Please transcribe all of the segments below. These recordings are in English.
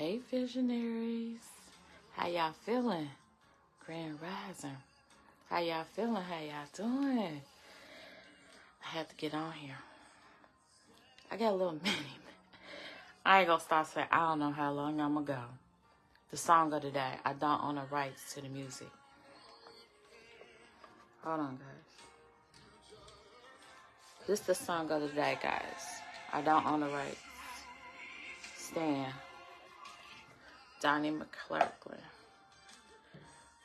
Hey, visionaries. How y'all feeling? Grand Rising. How y'all feeling? How y'all doing? I had to get on here. I got a little mini. I ain't gonna stop saying I don't know how long I'm gonna go. The song of the day. I don't own the rights to the music. Hold on, guys. This is the song of the day, guys. I don't own the rights. Stan. Donnie McClurkin.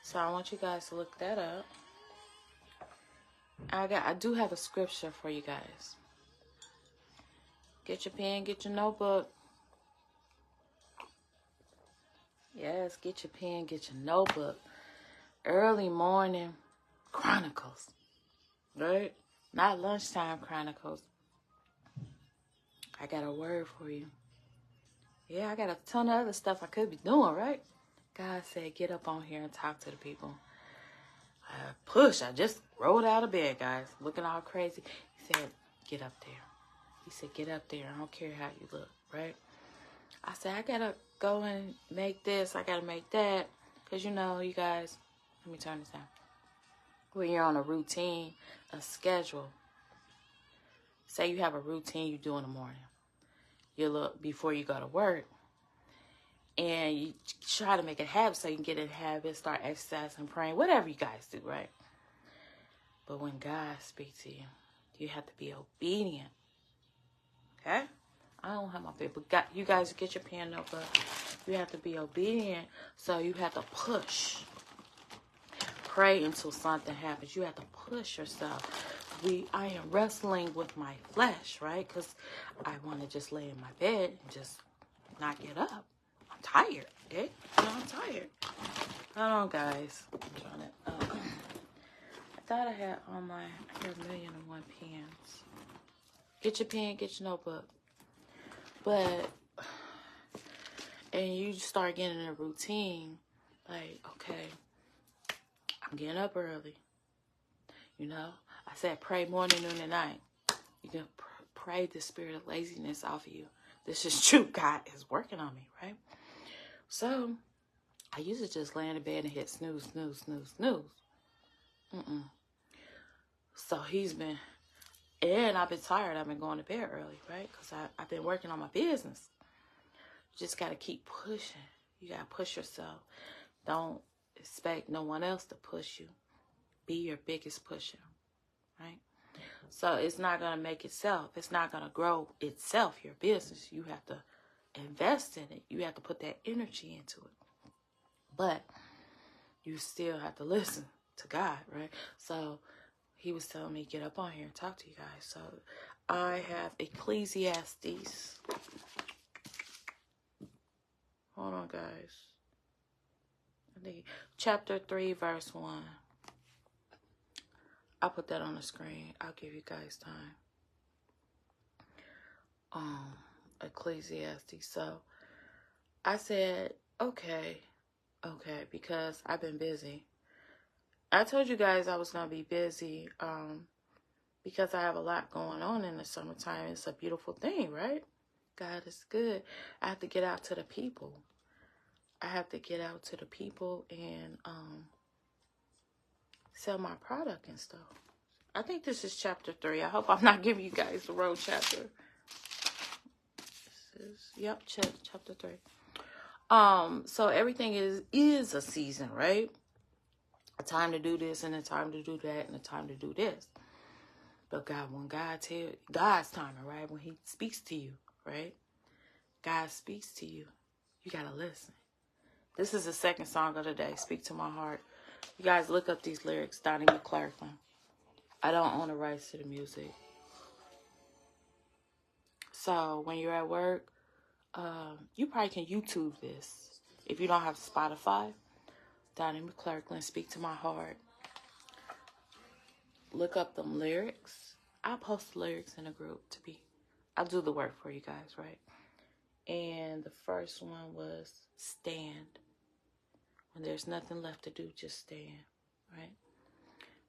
So I want you guys to look that up. I do have a scripture for you guys. Get your pen, get your notebook. Yes, get your pen, get your notebook. Early morning chronicles, right? Not lunchtime chronicles. I got a word for you. Yeah, I got a ton of other stuff I could be doing, right? God said, get up on here and talk to the people. I just rolled out of bed, guys, looking all crazy. He said, get up there. He said, get up there. I don't care how you look, right? I said, I got to go and make this. I got to make that. Because, you know, you guys, let me turn this down. When you're on a routine, a schedule. Say you have a routine you do in the morning. You look before you go to work. And you try to make it habit so you can get in habit, start exercising, praying, whatever you guys do, right? But when God speaks to you, you have to be obedient. Okay? I don't have my paper. You guys get your pen notebook. You have to be obedient, so you have to push. Pray until something happens. You have to push yourself. I am wrestling with my flesh, right? Because I want to just lay in my bed and just not get up. I'm tired, okay? I'm tired. Hold on, guys. I'm trying to. I thought I had all my. I had 1,000,001 pens. Get your pen, get your notebook. And you start getting a routine, like, okay, I'm getting up early. You know, I said pray morning, noon, and night. You can pray the spirit of laziness off of you. This is true. God is working on me, right? So, I used to just lay in the bed and hit snooze, snooze, snooze, snooze. So, and I've been tired. I've been going to bed early, right? Because I've been working on my business. You just got to keep pushing. You got to push yourself. Don't expect no one else to push you. Be your biggest pusher, right? So it's not going to make itself. It's not going to grow itself, your business. You have to invest in it. You have to put that energy into it. But you still have to listen to God, right? So he was telling me, get up on here and talk to you guys. So I have Ecclesiastes. Hold on, guys. I think chapter 3, verse 1. I'll put that on the screen. I'll give you guys time. Ecclesiastes. So I said, okay, because I've been busy. I told you guys I was going to be busy because I have a lot going on in the summertime. It's a beautiful thing, right? God is good. I have to get out to the people. And sell my product and stuff. I think this is chapter 3. I hope I'm not giving you guys the wrong chapter. Yep, chapter 3. So everything is a season, right? A time to do this and a time to do that and a time to do this. But God, when God tells God's timing, right? When he speaks to you, right? God speaks to you. You gotta listen. This is the second song of the day. Speak to my heart. You guys look up these lyrics. Donnie McClurkin. I don't own the rights to the music. So when you're at work, you probably can YouTube this. If you don't have Spotify, Donnie McClurkin, Speak to My Heart. Look up them lyrics. I'll post the lyrics in a group I'll do the work for you guys, right? And the first one was stand. When there's nothing left to do, just stand, right?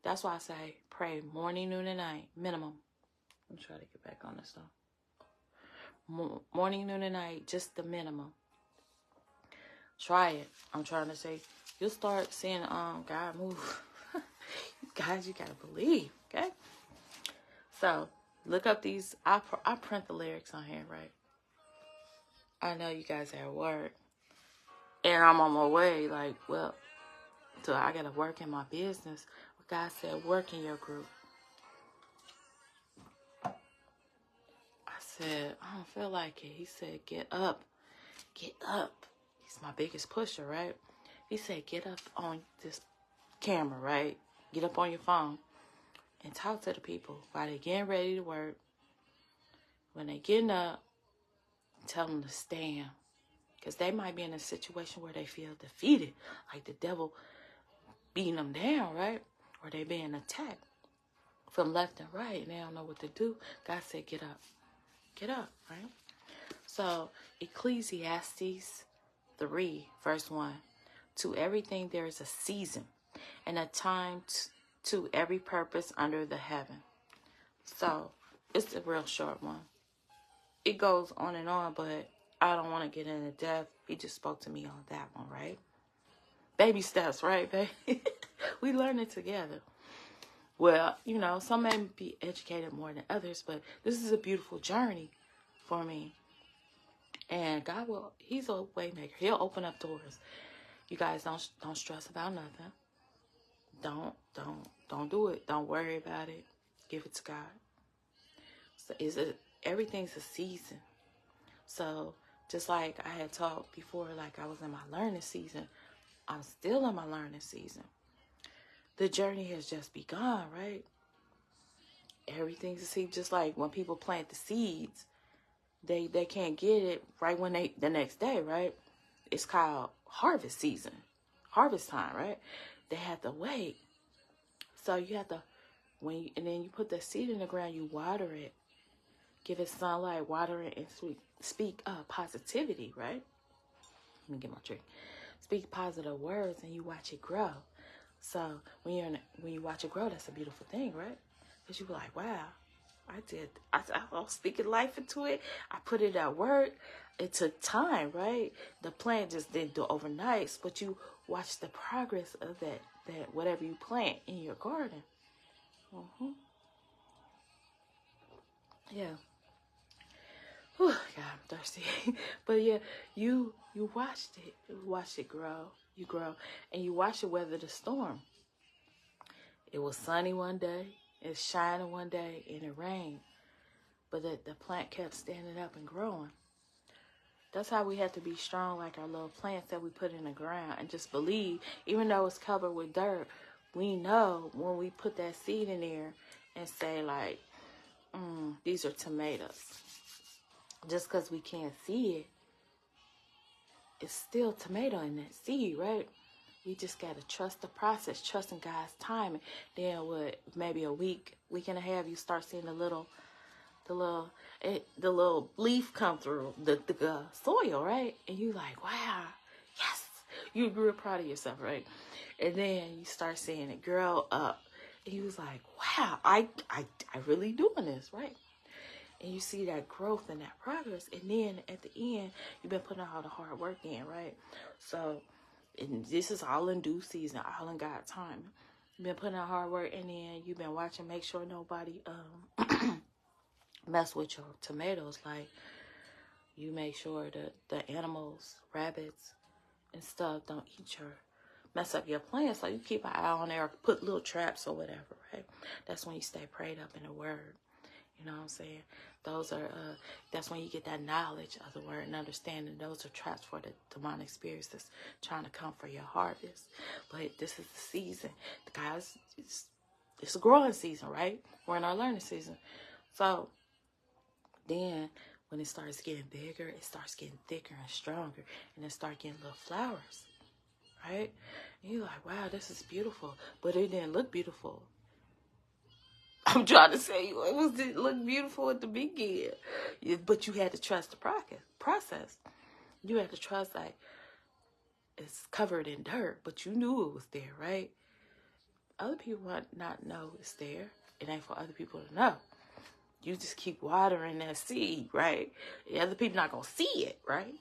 That's why I say pray morning, noon, and night, minimum. I'm trying to get back on this stuff. Morning, noon, and night, just the minimum. Try it. I'm trying to say, you'll start seeing God move. Guys, you gotta believe, okay? So, look up these. I print the lyrics on here, right? I know you guys are at work. And I'm on my way, like, well, so I gotta work in my business. God said, work in your group. I said, I don't feel like it. He said, get up. Get up. He's my biggest pusher, right? He said, get up on this camera, right? Get up on your phone and talk to the people while they're getting ready to work. When they getting up, tell them to stand. Because they might be in a situation where they feel defeated, like the devil beating them down, right? Or they being attacked from left and right, and they don't know what to do. God said, get up. Get up, right? So, Ecclesiastes 3, verse 1. To everything there is a season, and a time to every purpose under the heaven. So, it's a real short one. It goes on, but I don't want to get into depth. He just spoke to me on that one, right? Baby steps, right, baby? We learn it together. Well, you know, some may be educated more than others, but this is a beautiful journey for me. And God will, he's a way maker. He'll open up doors. You guys don't stress about nothing. Don't do it. Don't worry about it. Give it to God. So everything's a season. So just like I had talked before, like I was in my learning season, I'm still in my learning season. The journey has just begun, right? Everything's a seed. Just like when people plant the seeds, they can't get it right when the next day, right? It's called harvest season, harvest time, right? They have to wait. So you have to, and then you put the seed in the ground, you water it, give it sunlight, water it, and speak positivity, right? Let me get my drink. Speak positive words, and you watch it grow. So when you watch it grow, that's a beautiful thing, right? Because you be like, wow, I was speaking life into it. I put it at work. It took time, right? The plant just didn't do it overnight, but you watch the progress of that whatever you plant in your garden. Yeah. Whew, God, I'm thirsty. But yeah, you watched it. You watched it grow. You grow. And you watch it weather the storm. It was sunny one day. It's shining one day, and it rained. But the plant kept standing up and growing. That's how we have to be strong, like our little plants that we put in the ground, and just believe, even though it's covered with dirt, we know when we put that seed in there and say, like, these are tomatoes. Just because we can't see it, it's still tomato in that seed, right? We just got to trust the process, trust in God's timing. Then maybe a week and a half, you start seeing the little leaf come through the soil, right? And you like, wow, yes, you real proud of yourself, right? And then you start seeing it grow up, and you was like, wow, I really doing this, right? And you see that growth and that progress, and then at the end, you've been putting all the hard work in, right? So, and this is all in due season, all in God's time. You've been putting out hard work, and then you've been watching, make sure nobody mess with your tomatoes. Like, you make sure that the animals, rabbits and stuff don't mess up your plants. So you keep an eye on there, or put little traps or whatever, right? That's when you stay prayed up in the word. You know what I'm saying? Those are, that's when you get that knowledge of the word and understanding. Those are traps for the demonic spirits that's trying to come for your harvest. But this is the season. Guys, it's a growing season, right? We're in our learning season. So then when it starts getting bigger, it starts getting thicker and stronger. And it starts getting little flowers, right? And you're like, wow, this is beautiful. But it didn't look beautiful. I'm trying to say, it didn't look beautiful at the beginning. But you had to trust the process. You had to trust, like, it's covered in dirt, but you knew it was there, right? Other people might not know it's there. It ain't for other people to know. You just keep watering that seed, right? The other people not going to see it, right?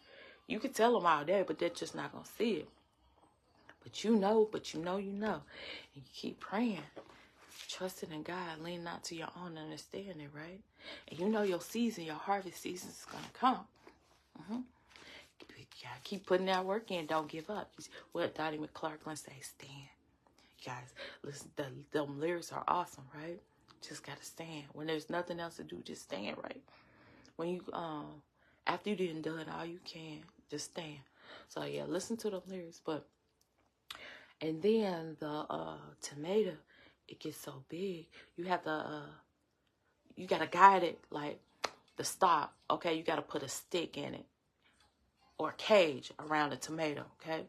You can tell them all day, but they're just not going to see it. But you know. And you keep praying, trusting in God, lean not to your own understanding, right? And you know your season, your harvest season is going to come. You gotta keep putting that work in. Don't give up. What Dottie McClarkin say, stand. Guys, listen, them lyrics are awesome, right? Just gotta stand. When there's nothing else to do, just stand, right? When you, after you didn't done all you can, just stand. So yeah, listen to the lyrics, and then the tomato, it gets so big. You have to, you gotta guide it, like the stalk, okay? You gotta put a stick in it or a cage around the tomato, okay?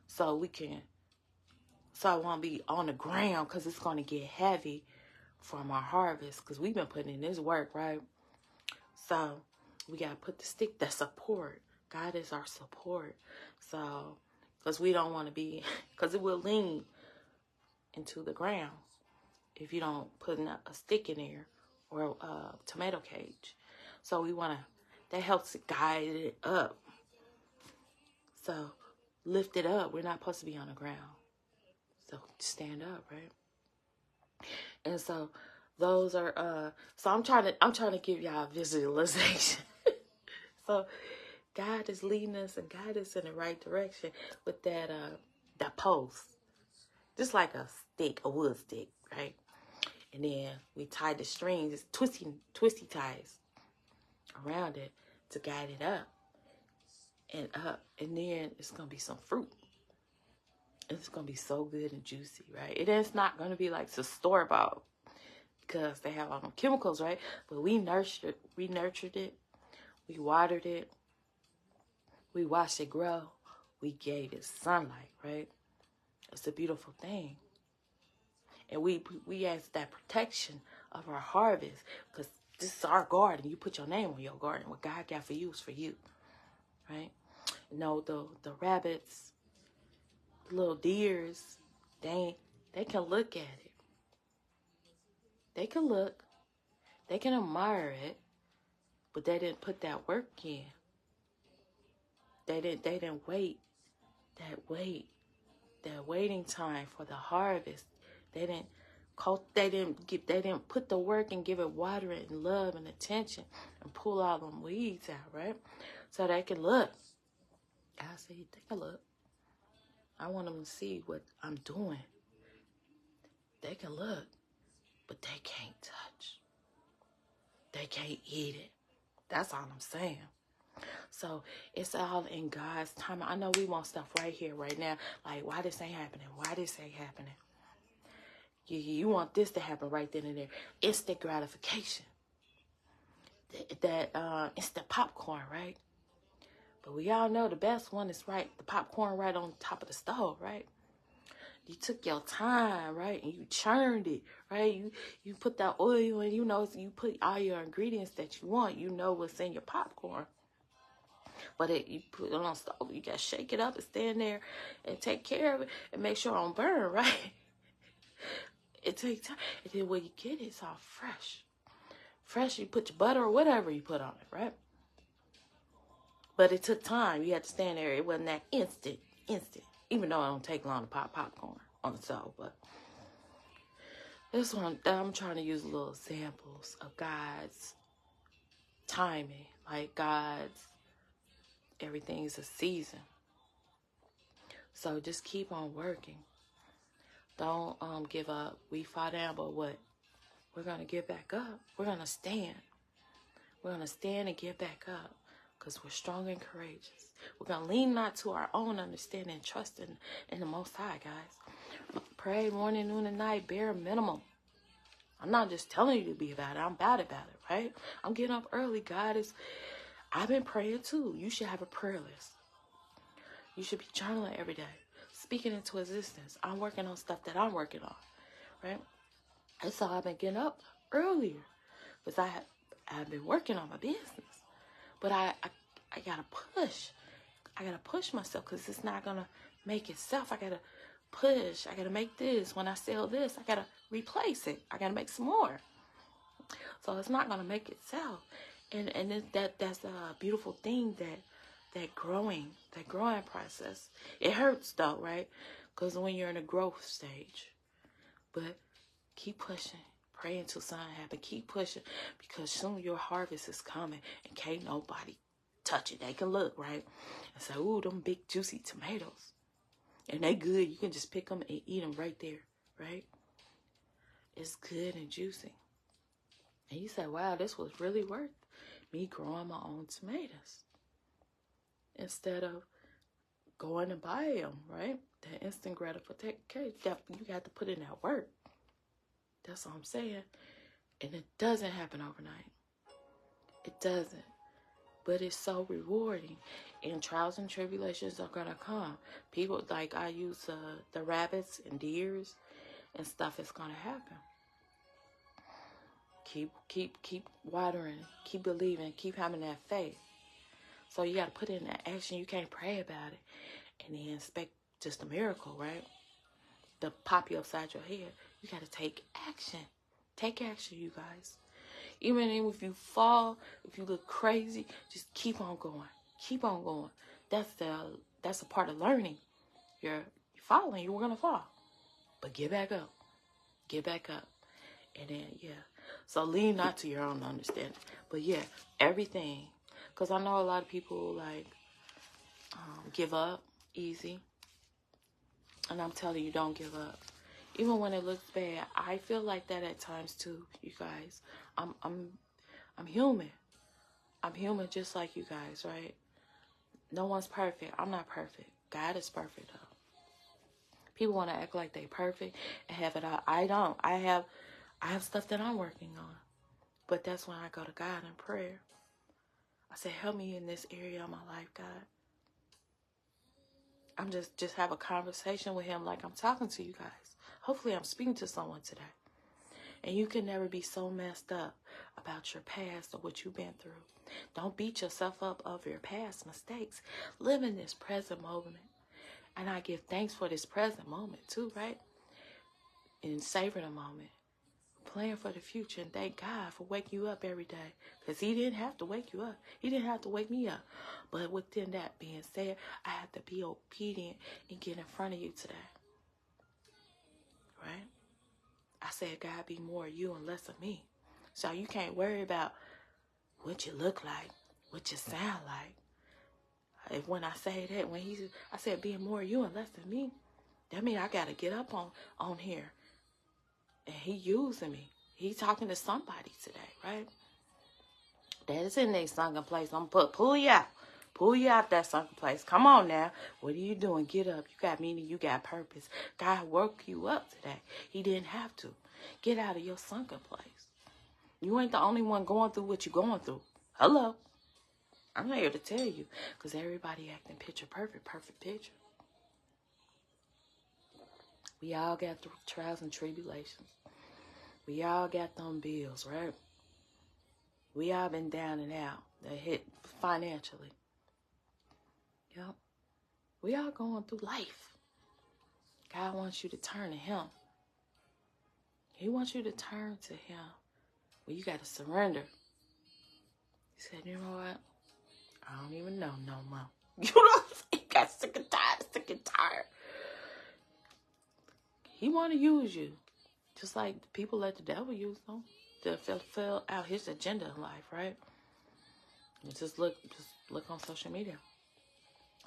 So it won't be on the ground, because it's gonna get heavy from our harvest, because we've been putting in this work, right? So we got to put the stick, that support. God is our support. So, because we don't want to be, because it will lean into the ground if you don't put a stick in there or a tomato cage. So we want to, that helps guide it up. So lift it up. We're not supposed to be on the ground. So stand up, right? And so those are so I'm trying to give y'all a visualization. So God is leading us and guide us in the right direction with that post. Just like a stick, a wood stick, right? And then we tie the strings, twisty ties around it to guide it up. And then it's gonna be some fruit. It's gonna be so good and juicy, right? It is not gonna be like the store-bought, because they have all them chemicals, right? But we nurtured it, we watered it, we watched it grow, we gave it sunlight, right? It's a beautiful thing. And we ask that protection of our harvest, because this is our garden. You put your name on your garden. What God got for you is for you, right? You know, the rabbits, the little deers, they can look at it. They can look. They can admire it, but they didn't put that work in. They didn't wait. That waiting time for the harvest. They didn't put the work and give it water and love and attention and pull all them weeds out, right? So they can look. I say, take a look. I want them to see what I'm doing. They can look, but they can't touch. They can't eat it. That's all I'm saying. So it's all in God's time. I know we want stuff right here, right now. Like, why this ain't happening? Why this ain't happening? You want this to happen right then and there. Instant gratification. That instant popcorn, right? But we all know the best one is right. The popcorn right on top of the stove, right? You took your time, right? And you churned it, right? You put that oil in, you know, you put all your ingredients that you want. You know what's in your popcorn. But you put it on the stove. You got to shake it up and stand there and take care of it and make sure it don't burn, right? It takes time. And then when you get it, it's all fresh. Fresh, you put your butter or whatever you put on it, right? But it took time. You had to stand there. It wasn't that instant. Even though it don't take long to pop popcorn on the stove. But this one, I'm trying to use little examples of God's timing. Like God's, everything's a season. So just keep on working. Don't give up. We fall down, but what? We're going to get back up. We're going to stand. We're going to stand and get back up, because we're strong and courageous. We're going to lean not to our own understanding and trust in the Most High, guys. Pray morning, noon, and night, bare minimum. I'm not just telling you to be about it. I'm about it, right? I'm getting up early. I've been praying too. You should have a prayer list. You should be journaling every day, speaking into existence. I'm working on stuff that I'm working on, right? And so I've been getting up earlier, because I've been working on my business. But I gotta push. I gotta push myself, because it's not gonna make itself. I gotta push. I gotta make this. When I sell this, I gotta replace it. I gotta make some more. So it's not gonna make itself. And that's a beautiful thing that that growing process. It hurts though, right? Because when you're in a growth stage. But keep pushing. Pray until something happens. Keep pushing. Because soon your harvest is coming. And can't nobody touch it. They can look, right? And say, ooh, them big juicy tomatoes. And they good. You can just pick them and eat them right there, right? It's good and juicy. And you say, wow, this was really worth me growing my own tomatoes. Instead of going and buy them, right? That instant gratification. You got to put in that work. That's all I'm saying. And it doesn't happen overnight. It doesn't. But it's so rewarding. And trials and tribulations are going to come. People, like I use the rabbits and deers and stuff. It's going to happen. Keep watering. Keep believing. Keep having that faith. So you got to put in that action. You can't pray about it and then expect just a miracle, right? To pop you upside your head. You got to take action. Take action, you guys. Even if you fall, if you look crazy, just keep on going. Keep on going. That's a part of learning. You're falling. You're going to fall. But get back up. Get back up. And then, yeah. So lean not to your own understanding. But, yeah, everything. Because I know a lot of people, like, give up easy. And I'm telling you, don't give up. Even when it looks bad, I feel like that at times too, you guys. I'm human. I'm human just like you guys, right? No one's perfect. I'm not perfect. God is perfect though. People want to act like they perfect and have it all. I don't. I have stuff that I'm working on. But that's when I go to God in prayer. I say, help me in this area of my life, God. I'm just have a conversation with him like I'm talking to you guys. Hopefully I'm speaking to someone today. And you can never be so messed up about your past or what you've been through. Don't beat yourself up over your past mistakes. Live in this present moment. And I give thanks for this present moment too, right? And savor the moment. Plan for the future and thank God for waking you up every day. Because he didn't have to wake you up. He didn't have to wake me up. But within that being said, I have to be obedient and get in front of you today. Right? I said, God, be more of you and less of me. So you can't worry about what you look like, what you sound like. If when I say that, I said, be more of you and less of me, that means I got to get up on here. And he using me. He talking to somebody today, right? That is in their sunken place. I'm pull you out. Pull you out that sunken place. Come on now. What are you doing? Get up. You got meaning. You got purpose. God woke you up today. He didn't have to. Get out of your sunken place. You ain't the only one going through what you're going through. Hello. I'm not here to tell you. Because everybody acting picture perfect picture. We all got through trials and tribulations. We all got them bills, right? We all been down and out. That hit financially. Yep. We all going through life. God wants you to turn to him. He wants you to turn to him. Well, you got to surrender. He said, you know what? I don't even know no more. You know what I'm saying? He got sick and tired. He want to use you. Just like people let the devil use them to fill out his agenda in life, right? And just look on social media.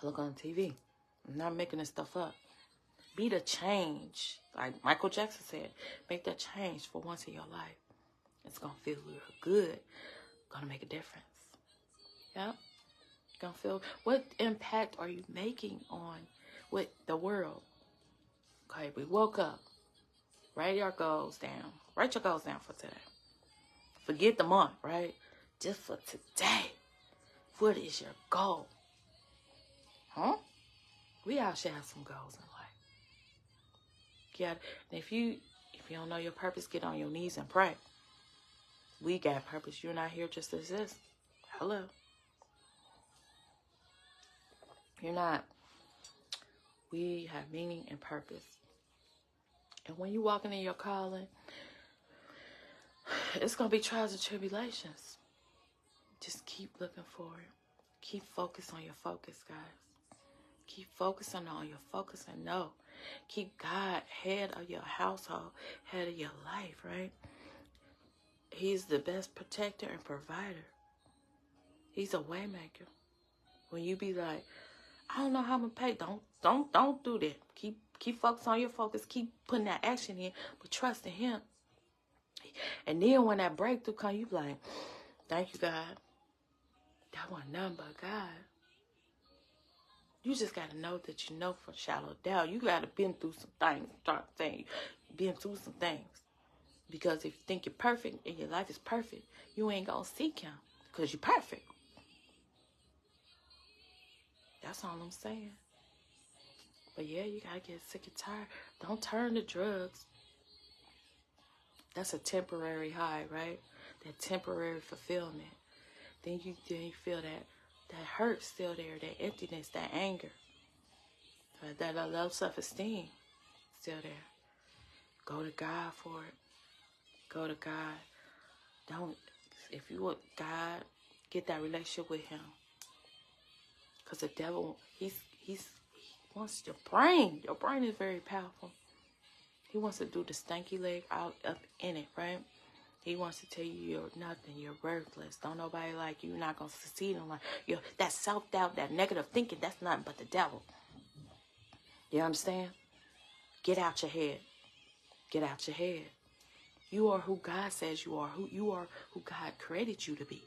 Look on TV. I'm not making this stuff up. Be the change. Like Michael Jackson said, make that change for once in your life. It's going to feel real good. Going to make a difference. Yep. Going to feel, what impact are you making on with the world? Okay, we woke up. Write your goals down. Write your goals down for today. Forget the month, right? Just for today. What is your goal? Huh? We all should have some goals in life. Yeah, and if you don't know your purpose, get on your knees and pray. We got purpose. You're not here just to exist. Hello. You're not. We have meaning and purpose. And when you're walking in your calling, it's going to be trials and tribulations. Just keep looking for it. Keep focused on your focus, guys. Keep focusing on your focus and know. Keep God head of your household, head of your life, right? He's the best protector and provider. He's a way maker. When you be like, I don't know how I'm gonna pay, don't do that. Keep focused on your focus. Keep putting that action in, but trust in Him. And then when that breakthrough comes, you be like, thank you, God. That wasn't nothing but God. You just got to know that you know from shallow doubt. You got to been through some things. Start saying, been through some things. Because if you think you're perfect and your life is perfect, you ain't going to seek Him because you're perfect. That's all I'm saying. But yeah, you got to get sick and tired. Don't turn to drugs. That's a temporary high, right? That temporary fulfillment. Then you feel that hurt still there, that emptiness, that anger, that low self-esteem still there. Go to God for it. Go to God. If you want God, get that relationship with Him. Because the devil, he wants your brain. Your brain is very powerful. He wants to do the stanky leg out up in it, right? He wants to tell you you're nothing, you're worthless. Don't nobody like you. You're not going to succeed in life. That self-doubt, that negative thinking, that's nothing but the devil. You understand? Get out your head. Get out your head. You are who God says you are. You are who God created you to be.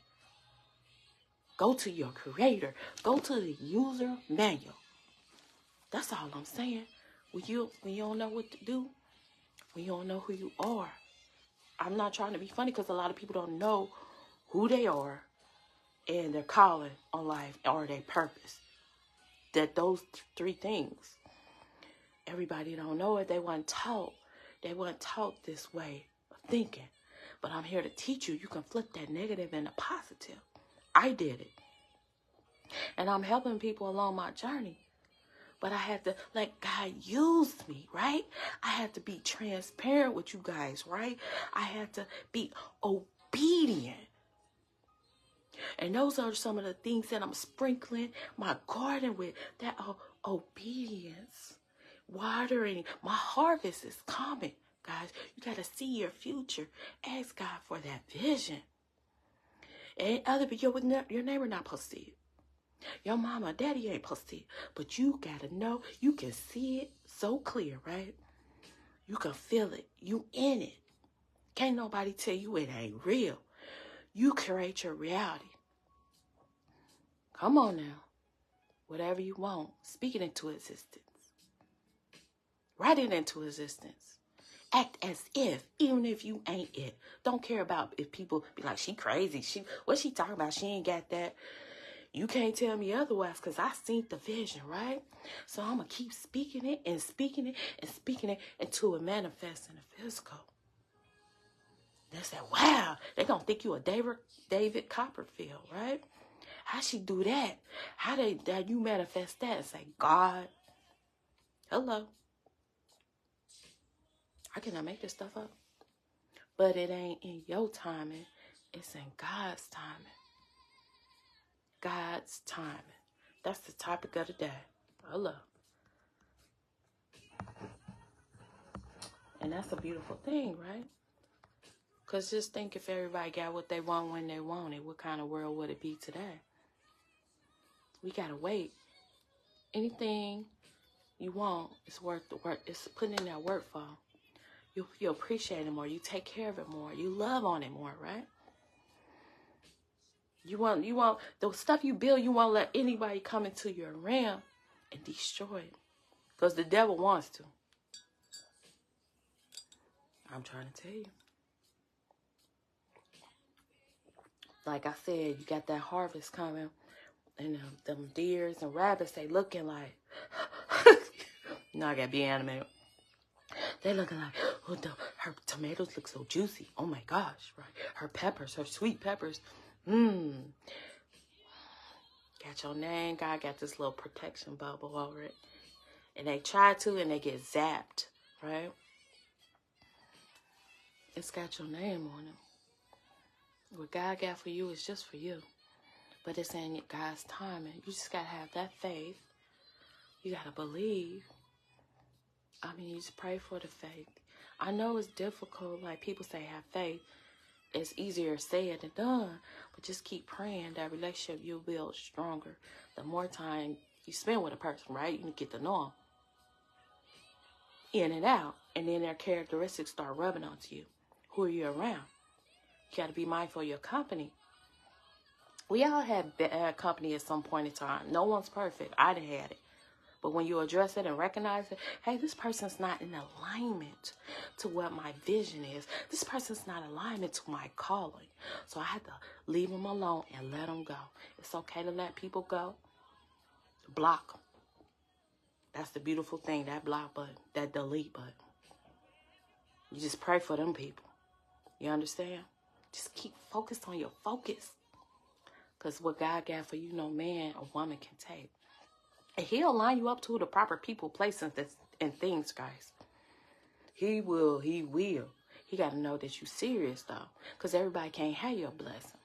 Go to your Creator. Go to the user manual. That's all I'm saying. When you don't know what to do, when you don't know who you are. I'm not trying to be funny because a lot of people don't know who they are and their calling on life or their purpose. That those three things. Everybody don't know it. They weren't taught. They weren't taught this way of thinking. But I'm here to teach you. You can flip that negative into positive. I did it. And I'm helping people along my journey. But I had to let God use me, right? I had to be transparent with you guys, right? I had to be obedient. And those are some of the things that I'm sprinkling my garden with. That obedience. Watering. My harvest is coming, guys. You got to see your future. Ask God for that vision. And your neighbor not supposed to see it. Your mama, daddy ain't supposed to see it. But you got to know. You can see it so clear, right? You can feel it. You in it. Can't nobody tell you it ain't real. You create your reality. Come on now. Whatever you want, speak it into existence. Write it into existence. Act as if, even if you ain't it. Don't care about if people be like, she crazy. What she talking about? She ain't got that. You can't tell me otherwise because I seen the vision, right? So I'm going to keep speaking it and speaking it and speaking it until it manifests in the physical. They say, wow, they going to think you a David Copperfield, right? How she do that? How you manifest that and say, God, hello. I cannot make this stuff up. But it ain't in your timing. It's in God's timing. God's timing. That's the topic of the day. Hello. And that's a beautiful thing, right? Because just think if everybody got what they want when they want it, what kind of world would it be today? We got to wait. Anything you want is worth the work. It's putting in that work for. You appreciate it more. You take care of it more. You love on it more, right? You want the stuff you build, you won't let anybody come into your realm and destroy it. Because the devil wants to. I'm trying to tell you. Like I said, you got that harvest coming. And them deers and rabbits, they looking like, I gotta be animated. They looking like, her tomatoes look so juicy. Oh my gosh, right? Her peppers, her sweet peppers. Got your name. God got this little protection bubble over it. And they try to and they get zapped, right? It's got your name on it. What God got for you is just for you. But it's in God's timing. You just got to have that faith. You got to believe. I mean, you just pray for the faith. I know it's difficult. Like people say, have faith. It's easier said than done. But just keep praying that relationship you'll build stronger. The more time you spend with a person, right? You can get to know them in and out. And then their characteristics start rubbing onto you. Who are you around? You got to be mindful of your company. We all had bad company at some point in time. No one's perfect. I done had it. But when you address it and recognize it, hey, this person's not in alignment to what my vision is. This person's not in alignment to my calling. So I had to leave them alone and let them go. It's okay to let people go. Block them. That's the beautiful thing, that block button, that delete button. You just pray for them people. You understand? Just keep focused on your focus. Because what God got for you, no man or woman can take. And he'll line you up to the proper people, places, and things, guys. He will. He got to know that you're serious, though. Because everybody can't have your blessing.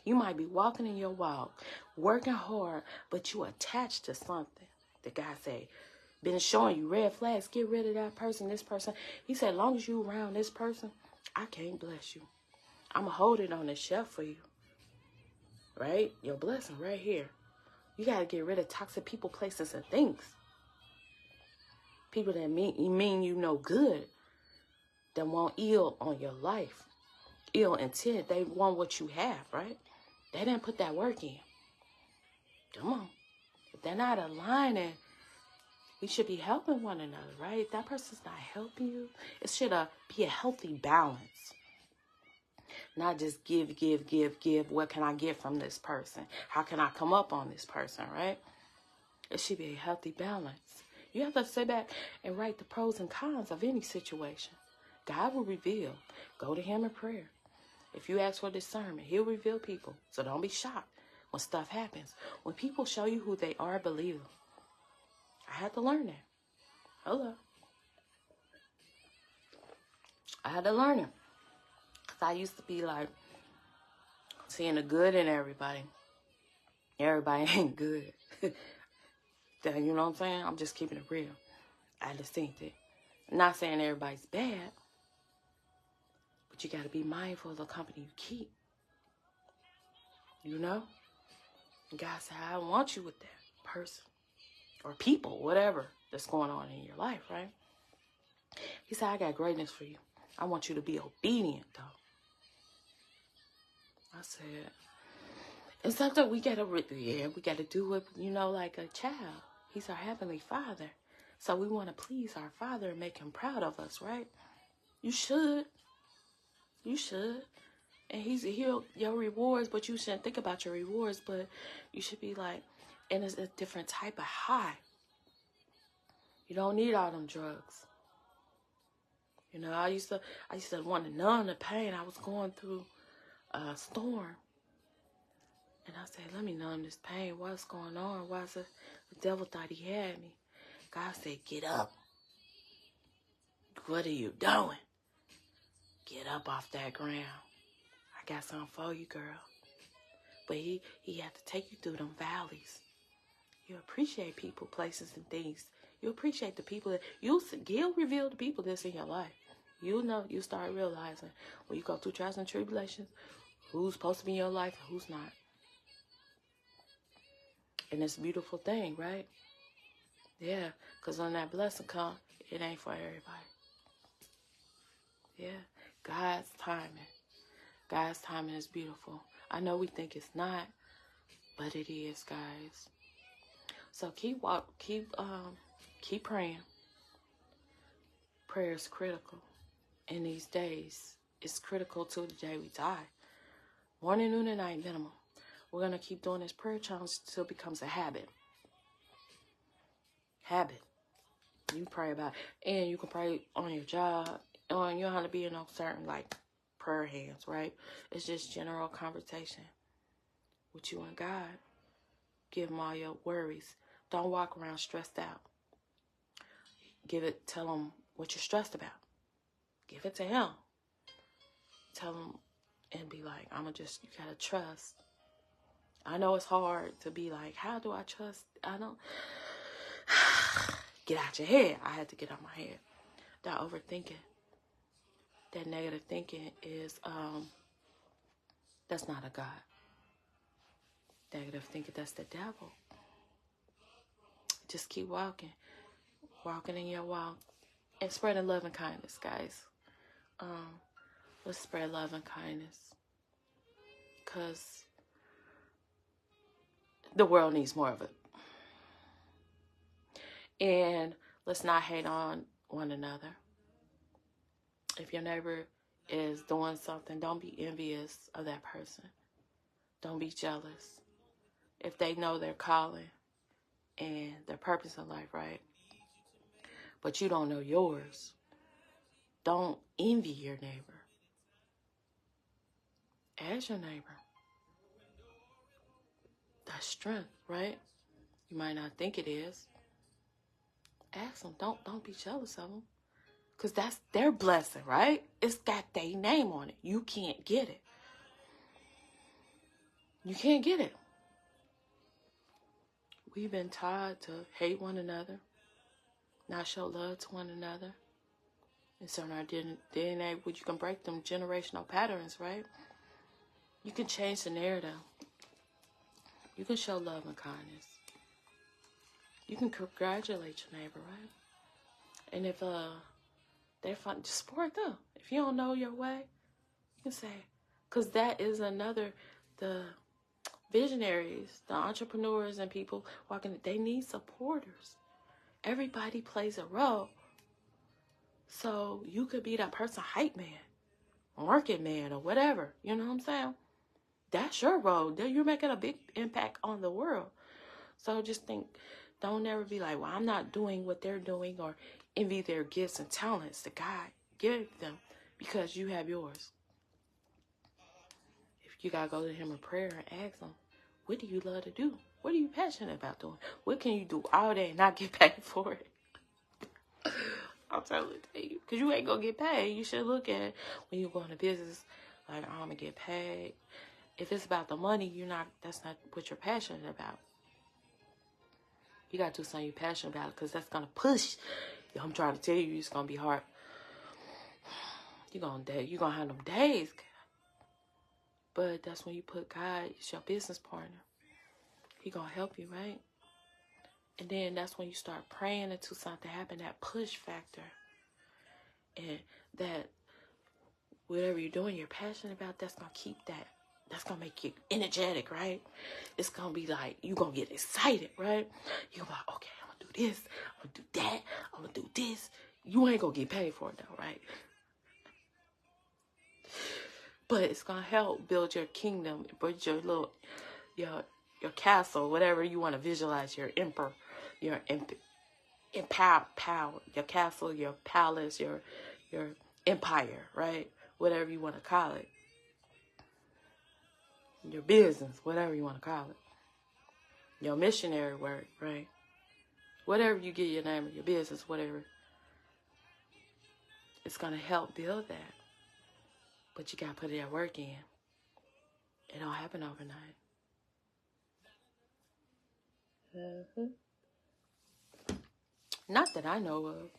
You might be walking in your walk, working hard, but you attached to something. The guy say, been showing you red flags. Get rid of that person, this person. He said, as long as you around this person, I can't bless you. I'm going to hold it on the shelf for you. Right? Your blessing right here. You got to get rid of toxic people, places, and things. People that mean you no good. That want ill on your life. Ill intent. They want what you have, right? They didn't put that work in. Come on. If they're not aligning, we should be helping one another, right? If that person's not helping you, it should be a healthy balance. Not just give. What can I get from this person? How can I come up on this person, right? It should be a healthy balance. You have to sit back and write the pros and cons of any situation. God will reveal. Go to him in prayer. If you ask for discernment, he'll reveal people. So don't be shocked when stuff happens. When people show you who they are, believe them. I had to learn that. Hello. I had to learn it. I used to be like seeing the good in everybody. Everybody ain't good. You know what I'm saying? I'm just keeping it real. I just think that. I'm not saying everybody's bad, but you got to be mindful of the company you keep. You know? And God said, I don't want you with that person or people, whatever that's going on in your life, right? He said, I got greatness for you. I want you to be obedient, though. I said, it's something we gotta do it, like a child. He's our heavenly Father. So we want to please our Father and make him proud of us, right? You should. You should. And he'll your rewards, but you shouldn't think about your rewards, but you should be like, and it's a different type of high. You don't need all them drugs. I used to want to numb the pain. I was going through a storm. And I said, let me numb this pain. What's going on? Why is it the devil thought he had me? God said, get up. What are you doing? Get up off that ground. I got something for you, girl. But he had to take you through them valleys. You appreciate people, places, and things. You appreciate the people that he'll reveal the people that's in your life. You start realizing when you go through trials and tribulations, who's supposed to be in your life and who's not. And it's a beautiful thing, right? Yeah, because when that blessing comes, it ain't for everybody. Yeah, God's timing. God's timing is beautiful. I know we think it's not, but it is, guys. So keep praying. Prayer is critical in these days. It's critical to the day we die. Morning, noon, and night minimum. We're going to keep doing this prayer challenge until it becomes a habit. Habit. You pray about it. And you can pray on your job. And you don't have to be in no certain, prayer hands, right? It's just general conversation with you and God. Give him all your worries. Don't walk around stressed out. Tell him what you're stressed about. Give it to him. Tell him and be like, you gotta trust. I know it's hard to be like, how do I trust? I don't. Get out your head. I had to get out my head. That overthinking, that negative thinking is, that's not a God. Negative thinking, that's the devil. Just keep walking in your walk, and spreading love and kindness, guys. Let's spread love and kindness, because the world needs more of it. And let's not hate on one another. If your neighbor is doing something, don't be envious of that person. Don't be jealous. If they know their calling and their purpose in life, right? But you don't know yours, don't envy your neighbor. Ask your neighbor. That's strength, right? You might not think it is. Ask them. Don't be jealous of them. Because that's their blessing, right? It's got their name on it. You can't get it. You can't get it. We've been taught to hate one another, not show love to one another. And so in our DNA, you can break them generational patterns, right? You can change the narrative. You can show love and kindness. You can congratulate your neighbor, right? And if they're fun, just support them. If you don't know your way, you can say, because that is another, the visionaries, the entrepreneurs and people walking, they need supporters. Everybody plays a role. So you could be that person, hype man, market man, or whatever. You know what I'm saying? That's your role. You're making a big impact on the world. So just think, don't ever be like, well, I'm not doing what they're doing, or envy their gifts and talents that God gave them, because you have yours. If you got to go to him in prayer and ask him, what do you love to do? What are you passionate about doing? What can you do all day and not get paid for it? I'm telling you, because you ain't going to get paid. You should look at when you go into business, like, I'm going to get paid. If it's about the money, that's not what you're passionate about. You got to do something you're passionate about, because that's going to push. I'm trying to tell you, it's going to be hard. You're going to have them days. But that's when you put God as your business partner. He going to help you, right? And then that's when you start praying until something happen, that push factor. And that whatever you're doing, you're passionate about, that's going to keep that. That's going to make you energetic, right? It's going to be like, you're going to get excited, right? You're like, okay, I'm going to do this. I'm going to do that. I'm going to do this. You ain't going to get paid for it, though, right? But it's going to help build your kingdom, build your little, your castle, whatever you want to visualize, your emperor, your power, your castle, your palace, your empire, right? Whatever you want to call it. Your business, whatever you want to call it. Your missionary work, right? Whatever you get your name of your business, whatever. It's going to help build that. But you got to put that work in. It don't happen overnight. Not that I know of.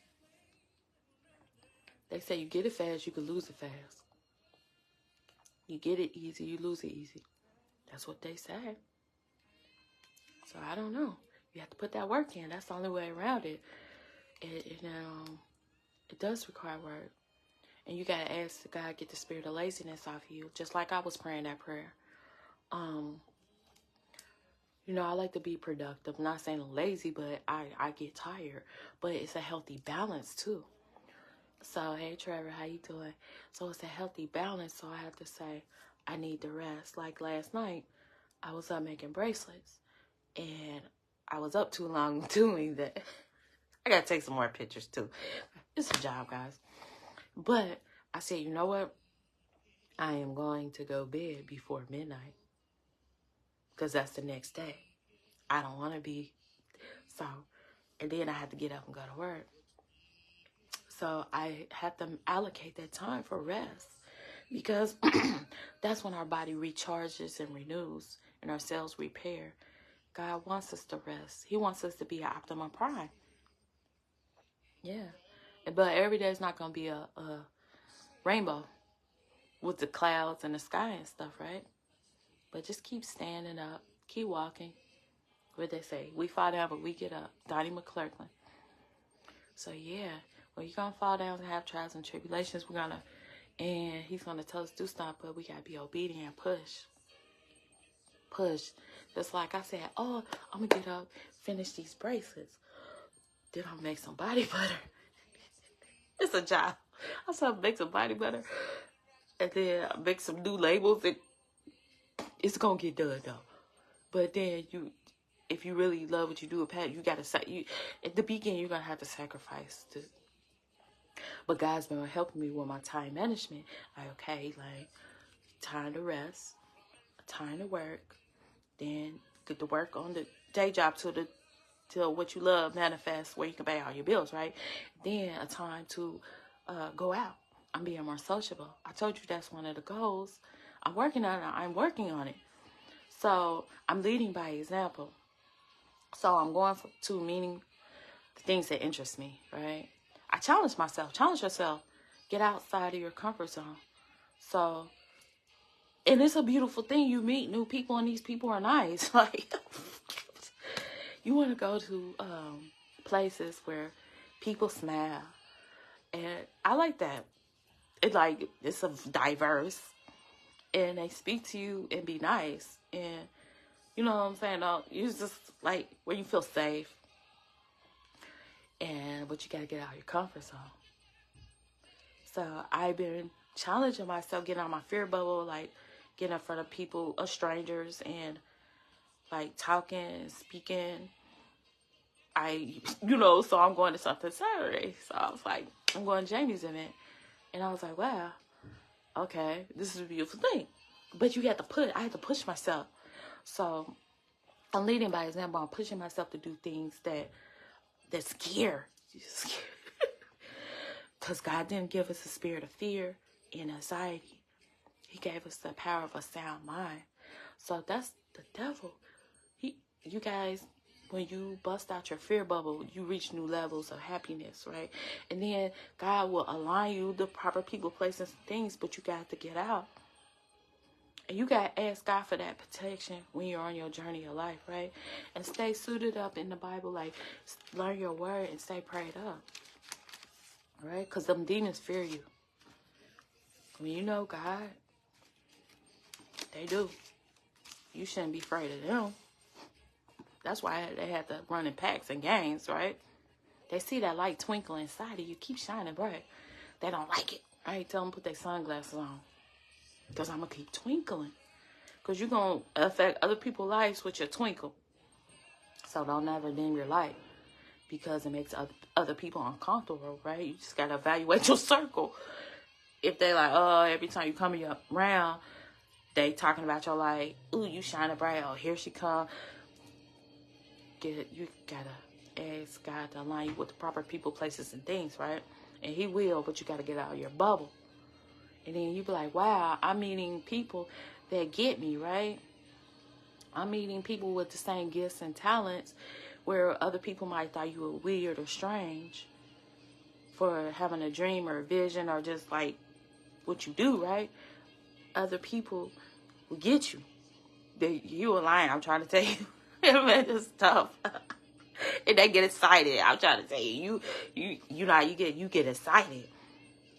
They say you get it fast, you can lose it fast. You get it easy, you lose it easy. That's what they say. So I don't know. You have to put that work in. That's the only way around it. It does require work. And you got to ask God, get the spirit of laziness off you. Just like I was praying that prayer. I like to be productive. I'm not saying I'm lazy, but I get tired. But it's a healthy balance too. So, hey Trevor, how you doing? So it's a healthy balance. So I have to say, I need the rest. Like last night, I was up making bracelets. And I was up too long doing that. I got to take some more pictures too. It's a job, guys. But I said, you know what? I am going to go bed before midnight. Because that's the next day. I don't want to be. So, and then I had to get up and go to work. So I had to allocate that time for rest. Because that's when our body recharges and renews and our cells repair. God wants us to rest. He wants us to be at optimum prime. Yeah. But every day is not going to be a rainbow with the clouds and the sky and stuff, right? But just keep standing up. Keep walking. What they say, we fall down, but we get up. Donnie McClurkin. So, yeah, when you're going to fall down and have trials and tribulations, and he's going to tell us to do stuff, but we got to be obedient and push. Just like I said, oh, I'm going to get up, finish these bracelets. Then I'll make some body butter. It's a job. I said, make some body butter. And then I make some new labels. It's going to get done, though. But then if you really love what you do, you got to, at the beginning, you're going to have to sacrifice. But God's been helping me with my time management. Like, okay, like, time to rest, time to work, then get to work on the day job till what you love manifests where you can pay all your bills, right? Then a time to go out. I'm being more sociable. I told you that's one of the goals. I'm working on it. So I'm leading by example. So I'm going to meaning the things that interest me, right? I challenge myself. Challenge yourself. Get outside of your comfort zone. So, and it's a beautiful thing. You meet new people, and these people are nice. Like, you want to go to places where people smile, and I like that. It's a diverse, and they speak to you and be nice, and you know what I'm saying? You just like where you feel safe. But you got to get out of your comfort zone. So I've been challenging myself, getting out of my fear bubble, like getting in front of people, strangers, and like talking, speaking. So I'm going to something Saturday. So I was like, I'm going to Jamie's event. And I was like, wow, okay, this is a beautiful thing. But I had to push myself. So I'm leading by example. I'm pushing myself to do things that scare. Because God didn't give us a spirit of fear and anxiety. He gave us the power of a sound mind. So that's the devil. You guys, when you bust out your fear bubble, you reach new levels of happiness, right? And then God will align you the proper people, places, and things, but you got to get out. And you got to ask God for that protection when you're on your journey of life, right? And stay suited up in the Bible, like learn your word and stay prayed up, right? Because them demons fear you. When you know God, they do. You shouldn't be afraid of them. That's why they had to run in packs and gangs, right? They see that light twinkle inside of you. Keep shining bright. They don't like it, right? Tell them to put their sunglasses on. Because I'm going to keep twinkling. Because you're going to affect other people's lives with your twinkle. So don't ever dim your light. Because it makes other people uncomfortable, right? You just got to evaluate your circle. If they like, oh, every time you come around, they talking about your light. Ooh, you shining bright. Oh, here she come. You got to ask God to align you with the proper people, places, and things, right? And he will, but you got to get out of your bubble. And then you be like, wow, I'm meeting people that get me, right? I'm meeting people with the same gifts and talents where other people might thought you were weird or strange for having a dream or a vision or just like what you do, right? Other people will get you. You a lion, I'm trying to tell you. Man, it's tough. And they get excited. I'm trying to tell you. You get excited.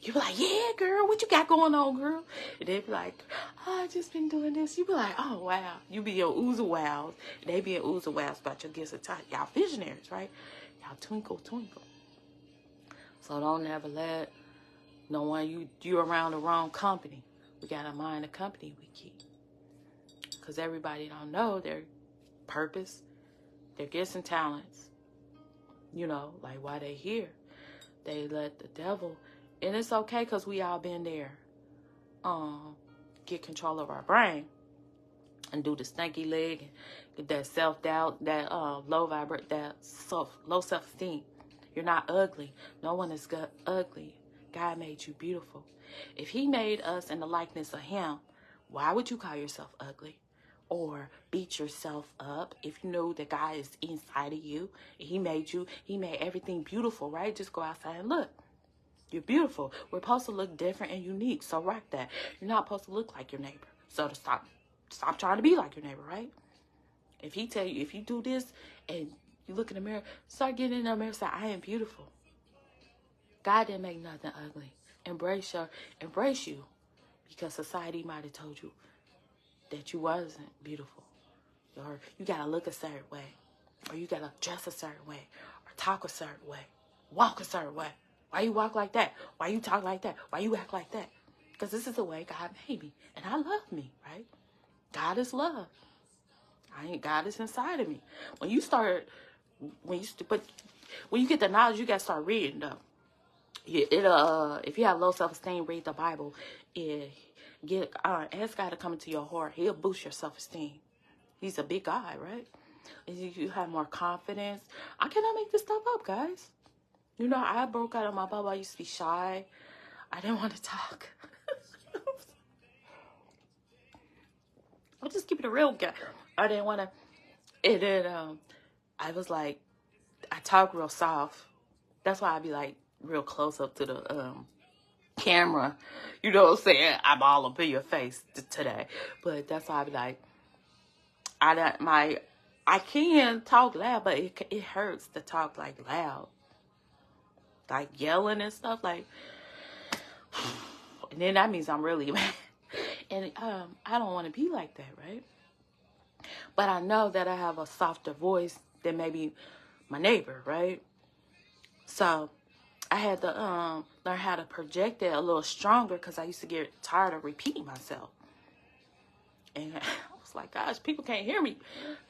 You be like, yeah, girl, what you got going on, girl? And they be like, oh, I just been doing this. You be like, oh, wow. You be in oohs and wows. They be in oohs and wows about your gifts and talent. Y'all visionaries, right? Y'all twinkle, twinkle. So don't ever let no one, you around the wrong company. We got to mind the company we keep. Because everybody don't know their purpose, their gifts and talents. You know, like why they here. They let the devil... And it's okay because we all been there. Get control of our brain and do the stanky leg and get that self-doubt, that low self-esteem. You're not ugly. No one is ugly. God made you beautiful. If he made us in the likeness of him, why would you call yourself ugly? or beat yourself up. If you know that God is inside of you, he made everything beautiful, right? Just go outside and look. You're beautiful. We're supposed to look different and unique. So rock that. You're not supposed to look like your neighbor. So to stop trying to be like your neighbor, right? If he tell you, if you do this and you look in the mirror, start getting in the mirror and say, I am beautiful. God didn't make nothing ugly. Embrace you, because society might have told you that you wasn't beautiful, or you gotta look a certain way, or you gotta dress a certain way, or talk a certain way, walk a certain way. Why you walk like that? Why you talk like that? Why you act like that? Because this is the way God made me, and I love me, right? God is love. God is inside of me. When you get the knowledge, you gotta start reading though. If you have low self-esteem, read the Bible. Ask God to come into your heart. He'll boost your self-esteem. He's a big God, right? And you have more confidence. I cannot make this stuff up, guys. You know, I broke out of my bubble. I used to be shy. I didn't want to talk. I'll just keep it a real guy. I didn't want to. And then I was like, I talk real soft. That's why I be like real close up to the camera. You know what I'm saying? I'm all up in your face today. But that's why I be like, I can talk loud, but it hurts to talk like loud. Like yelling and stuff, like, and then that means I'm really mad. And I don't want to be like that, right? But I know that I have a softer voice than maybe my neighbor, right? So I had to learn how to project it a little stronger, because I used to get tired of repeating myself. And I was like, gosh, people can't hear me.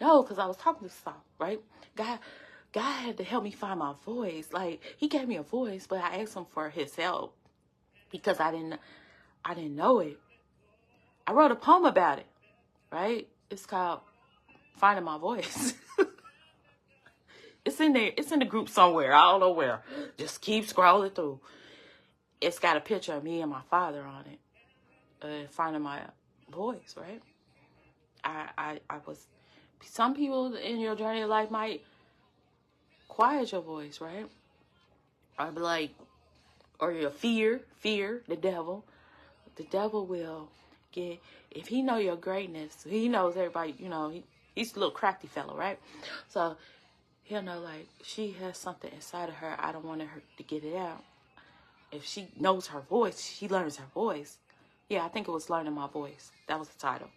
No, because I was talking to soft, right? God had to help me find my voice. Like, he gave me a voice, but I asked him for his help because I didn't know it. I wrote a poem about it, right? It's called Finding My Voice. It's in there. It's in the group somewhere. I don't know where. Just keep scrolling through. It's got a picture of me and my father on it. Finding my voice, right? I was. Some people in your journey of life might quiet your voice, right? Or be like, or your fear, the devil. The devil will get, if he know your greatness, he knows everybody, you know, he's a little crafty fellow, right? So he'll know, like, she has something inside of her. I don't want her to get it out. If she knows her voice, she learns her voice. Yeah, I think it was Learning My Voice. That was the title.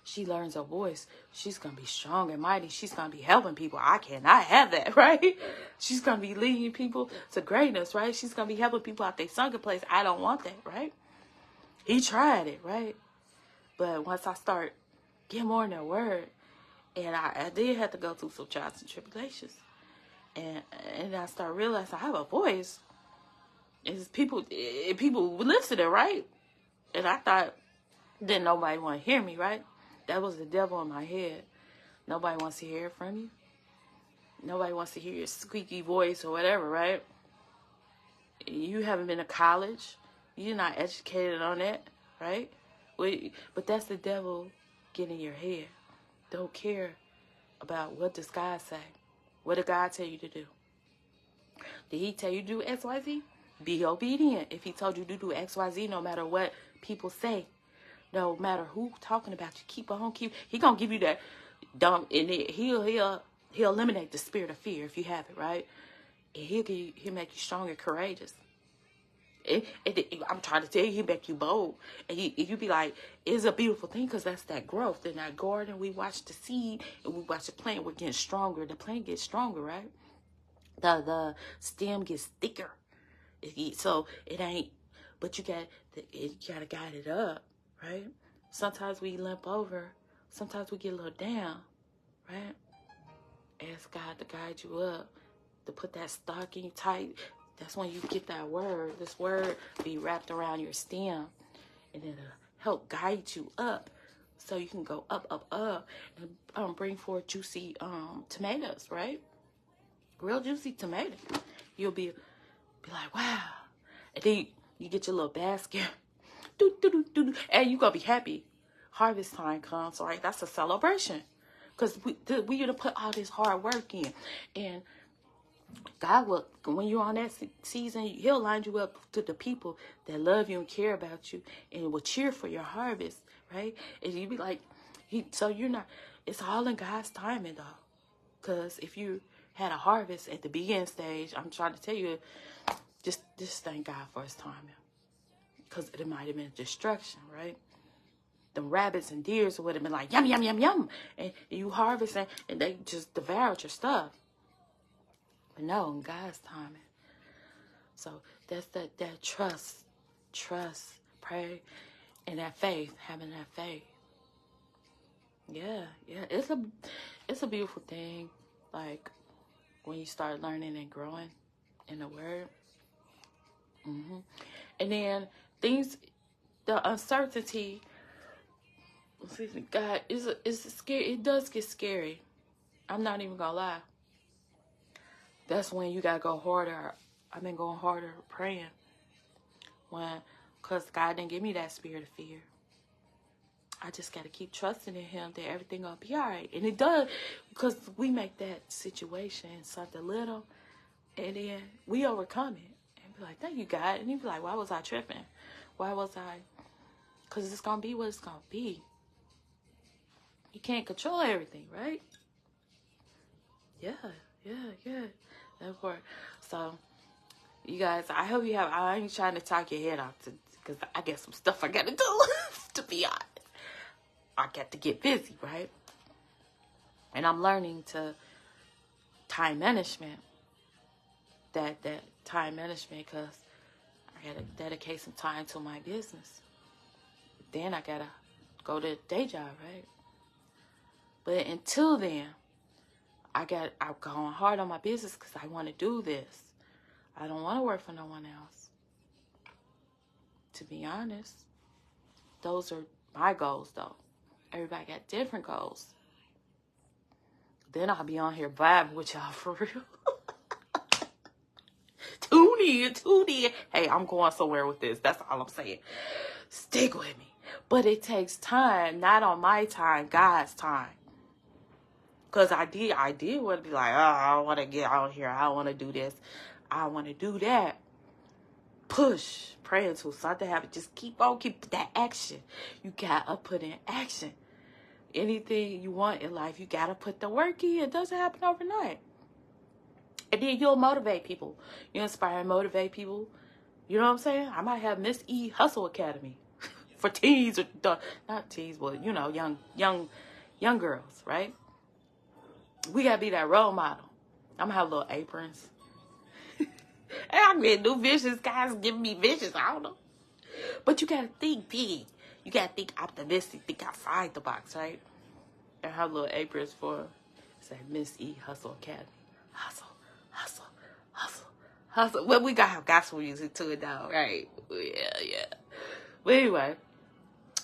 She learns her voice. She's going to be strong and mighty. She's going to be helping people. I cannot have that, right? She's going to be leading people to greatness, right? She's going to be helping people out their sunken place. I don't want that, right? He tried it, right? But once I start getting more in that word, and I did have to go through some trials and tribulations. And I start realizing I have a voice. It's people listen to it, right? And I thought, didn't nobody want to hear me, right? That was the devil in my head. Nobody wants to hear from you. Nobody wants to hear your squeaky voice or whatever, right? You haven't been to college. You're not educated on that, right? But that's the devil getting in your head. Don't care about what does God say. What did God tell you to do? Did he tell you to do X, Y, Z? Be obedient. If he told you to do X, Y, Z, no matter what people say, no matter who talking about you, keep on. He gonna give you that dumb, and he'll eliminate the spirit of fear if you have it, right? And he'll make you strong and courageous. I'm trying to tell you, he'll make you bold, and you be like, it's a beautiful thing, because that's that growth. In that garden, we watch the seed and we watch the plant. We're getting stronger. The plant gets stronger, right? The stem gets thicker. So it ain't. But you gotta guide it up, right? Sometimes we limp over. Sometimes we get a little down, right? Ask God to guide you up, to put that stocking tight. That's when you get that word. This word be wrapped around your stem, and it'll help guide you up, so you can go up, and bring forth juicy tomatoes, right? Real juicy tomatoes. You'll be like, wow. And then you get your little basket, and you gonna be happy. harvest time comes, right? That's a celebration. Because we gonna put all this hard work in. And God will, when you're on that season, he'll line you up to the people that love you and care about you and will cheer for your harvest, right? And you be like, so you're not, it's all in God's timing though. Because if you had a harvest at the beginning stage, I'm trying to tell you, just thank God for his timing. Because it might have been destruction, right? The rabbits and deers would have been like, yum, yum, yum, yum. And you harvest and they just devoured your stuff. But no, in God's timing. So that's that trust, pray, and that faith, having that faith. Yeah, it's a beautiful thing. Like when you start learning and growing in the Word. And then things, the uncertainty. God, is scary. It does get scary. I'm not even gonna lie. That's when you gotta go harder. I've been going harder praying. Because God didn't give me that spirit of fear. I just gotta keep trusting in him that everything gonna be all right. And it does, because we make that situation something little, and then we overcome it. And be like, thank you, God. And you be like, why was I tripping? Why was I? Because it's gonna be what it's gonna be. You can't control everything, right? Yeah. Therefore, so you guys, I hope you have. I ain't trying to talk your head off, because I got some stuff I gotta do. To be honest, I got to get busy, right? And I'm learning to time management. That time management, because I gotta dedicate some time to my business. Then I gotta go to a day job, right? But until then, I'm going hard on my business because I want to do this. I don't want to work for no one else. To be honest, those are my goals, though. Everybody got different goals. Then I'll be on here vibing with y'all for real. Tune in. Hey, I'm going somewhere with this. That's all I'm saying. Stick with me. But it takes time, not on my time, God's time. Because I did want to be like, oh, I want to get out here. I want to do this. I want to do that. Push. Pray until something happens. Just keep that action. You got to put in action. Anything you want in life, you got to put the work in. It doesn't happen overnight. And then you'll motivate people. You inspire and motivate people. You know what I'm saying? I might have Miss E Hustle Academy for teens, or not teens, but you know, young girls, right? We gotta be that role model. I'm gonna have little aprons. And I'm getting new visions. Guys giving me visions. I don't know. But you gotta think big. You gotta think optimistic. Think outside the box, right? And have little aprons for, say, Miss E Hustle Academy. Hustle. Well, we gotta have gospel music to it now, right? Yeah. But anyway,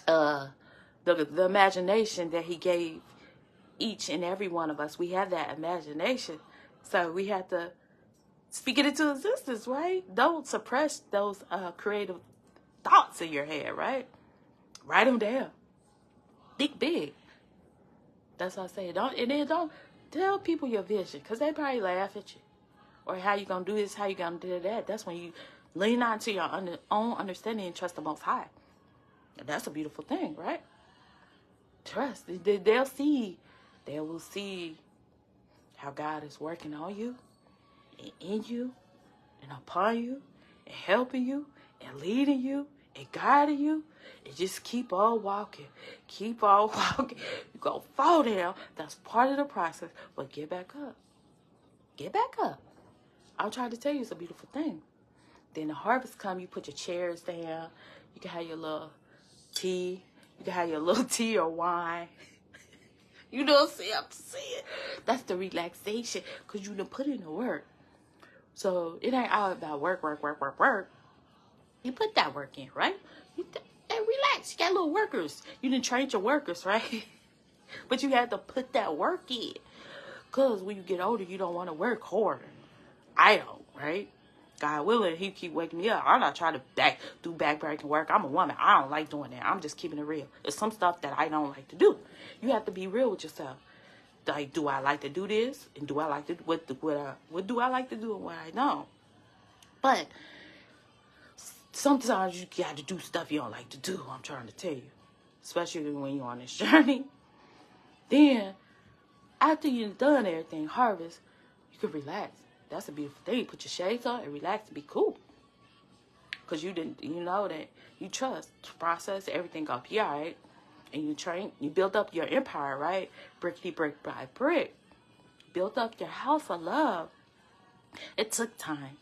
the imagination that he gave each and every one of us, we have that imagination. So we have to speak it into existence, right? Don't suppress those creative thoughts in your head, right? Write them down. Think big. That's what I say. Don't tell people your vision, because they probably laugh at you. Or how you going to do this, how you going to do that. That's when you lean on to your own understanding and trust the Most High. And that's a beautiful thing, right? Trust. They'll see. They will see how God is working on you, and in you, and upon you, and helping you, and leading you, and guiding you. And just keep on walking. Keep on walking. You're going to fall down. That's part of the process. But get back up. Get back up. I'm trying to tell you, it's a beautiful thing. Then the harvest come, you put your chairs down. You can have your little tea. You can have your little tea or wine. You know what I'm saying? That's the relaxation, because you done put in the work. So it ain't all about work. You put that work in, right? And relax. You got little workers. You done trained your workers, right? But you have to put that work in. Because when you get older, you don't want to work harder. I don't, right? God willing, he keep waking me up. I'm not trying to do backbreaking work. I'm a woman. I don't like doing that. I'm just keeping it real. There's some stuff that I don't like to do. You have to be real with yourself. Like, do I like to do this? And do I like to what do I like to do and what I don't? But sometimes you got to do stuff you don't like to do. I'm trying to tell you, especially when you're on this journey. Then, after you've done everything, harvest, you can relax. That's a beautiful thing. Put your shades on and relax and be cool. Because you know that you trust the process, everything gonna be all right. And you build up your empire, right? Brickety brick by brick. Build up your house of love. It took time.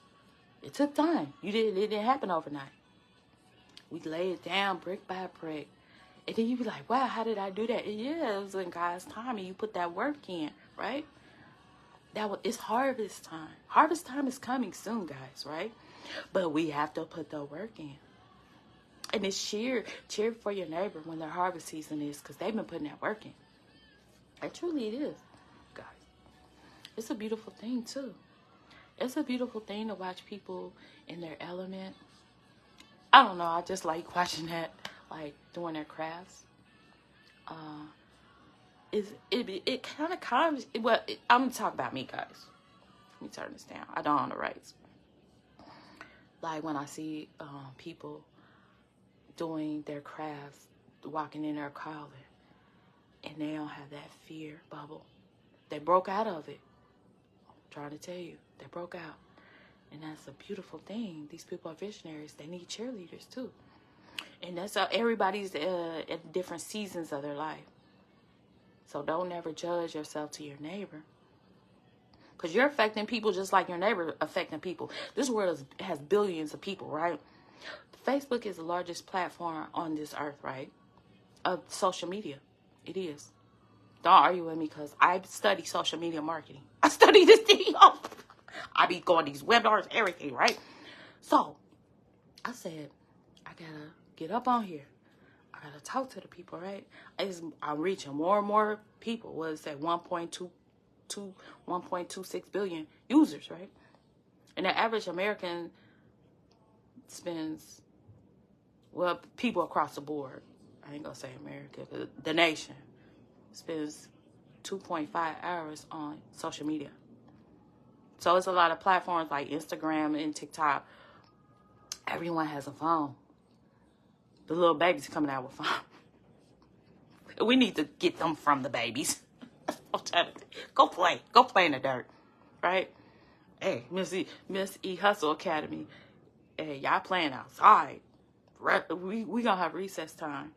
It took time. It didn't happen overnight. We lay it down brick by brick. And then you be like, wow, how did I do that? And yeah, it was in God's time and you put that work in, right? It's harvest time. Harvest time is coming soon, guys, right? But we have to put the work in. And it's cheer for your neighbor when their harvest season is, because they've been putting that work in. And truly it is, guys. It's a beautiful thing, too. It's a beautiful thing to watch people in their element. I don't know. I just like watching that, like doing their crafts. It kind of comes. Well, I'm gonna talk about me, guys. Let me turn this down. I don't own the rights. Like when I see people doing their crafts, walking in their calling, and they don't have that fear bubble. They broke out of it. I'm trying to tell you, they broke out. And that's a beautiful thing. These people are visionaries. They need cheerleaders too. And that's how everybody's at different seasons of their life. So don't ever judge yourself to your neighbor. Because you're affecting people just like your neighbor affecting people. This world has billions of people, right? Facebook is the largest platform on this earth, right? Of social media. It is. Don't argue with me because I study social media marketing. I study this thing. I be going these webinars, everything, right? So, I said, I gotta get up on here. I gotta talk to the people, right? I'm reaching more and more people. What is that? 1.26 billion users, right? And the average American spends, well, people across the board, I ain't gonna say America, but the nation spends 2.5 hours on social media. So it's a lot of platforms like Instagram and TikTok. Everyone has a phone. The little babies coming out with phones. We need to get them from the babies. Go play in the dirt, right? Hey, Miss E Hustle Academy. Hey, y'all playing outside. We gonna have recess time.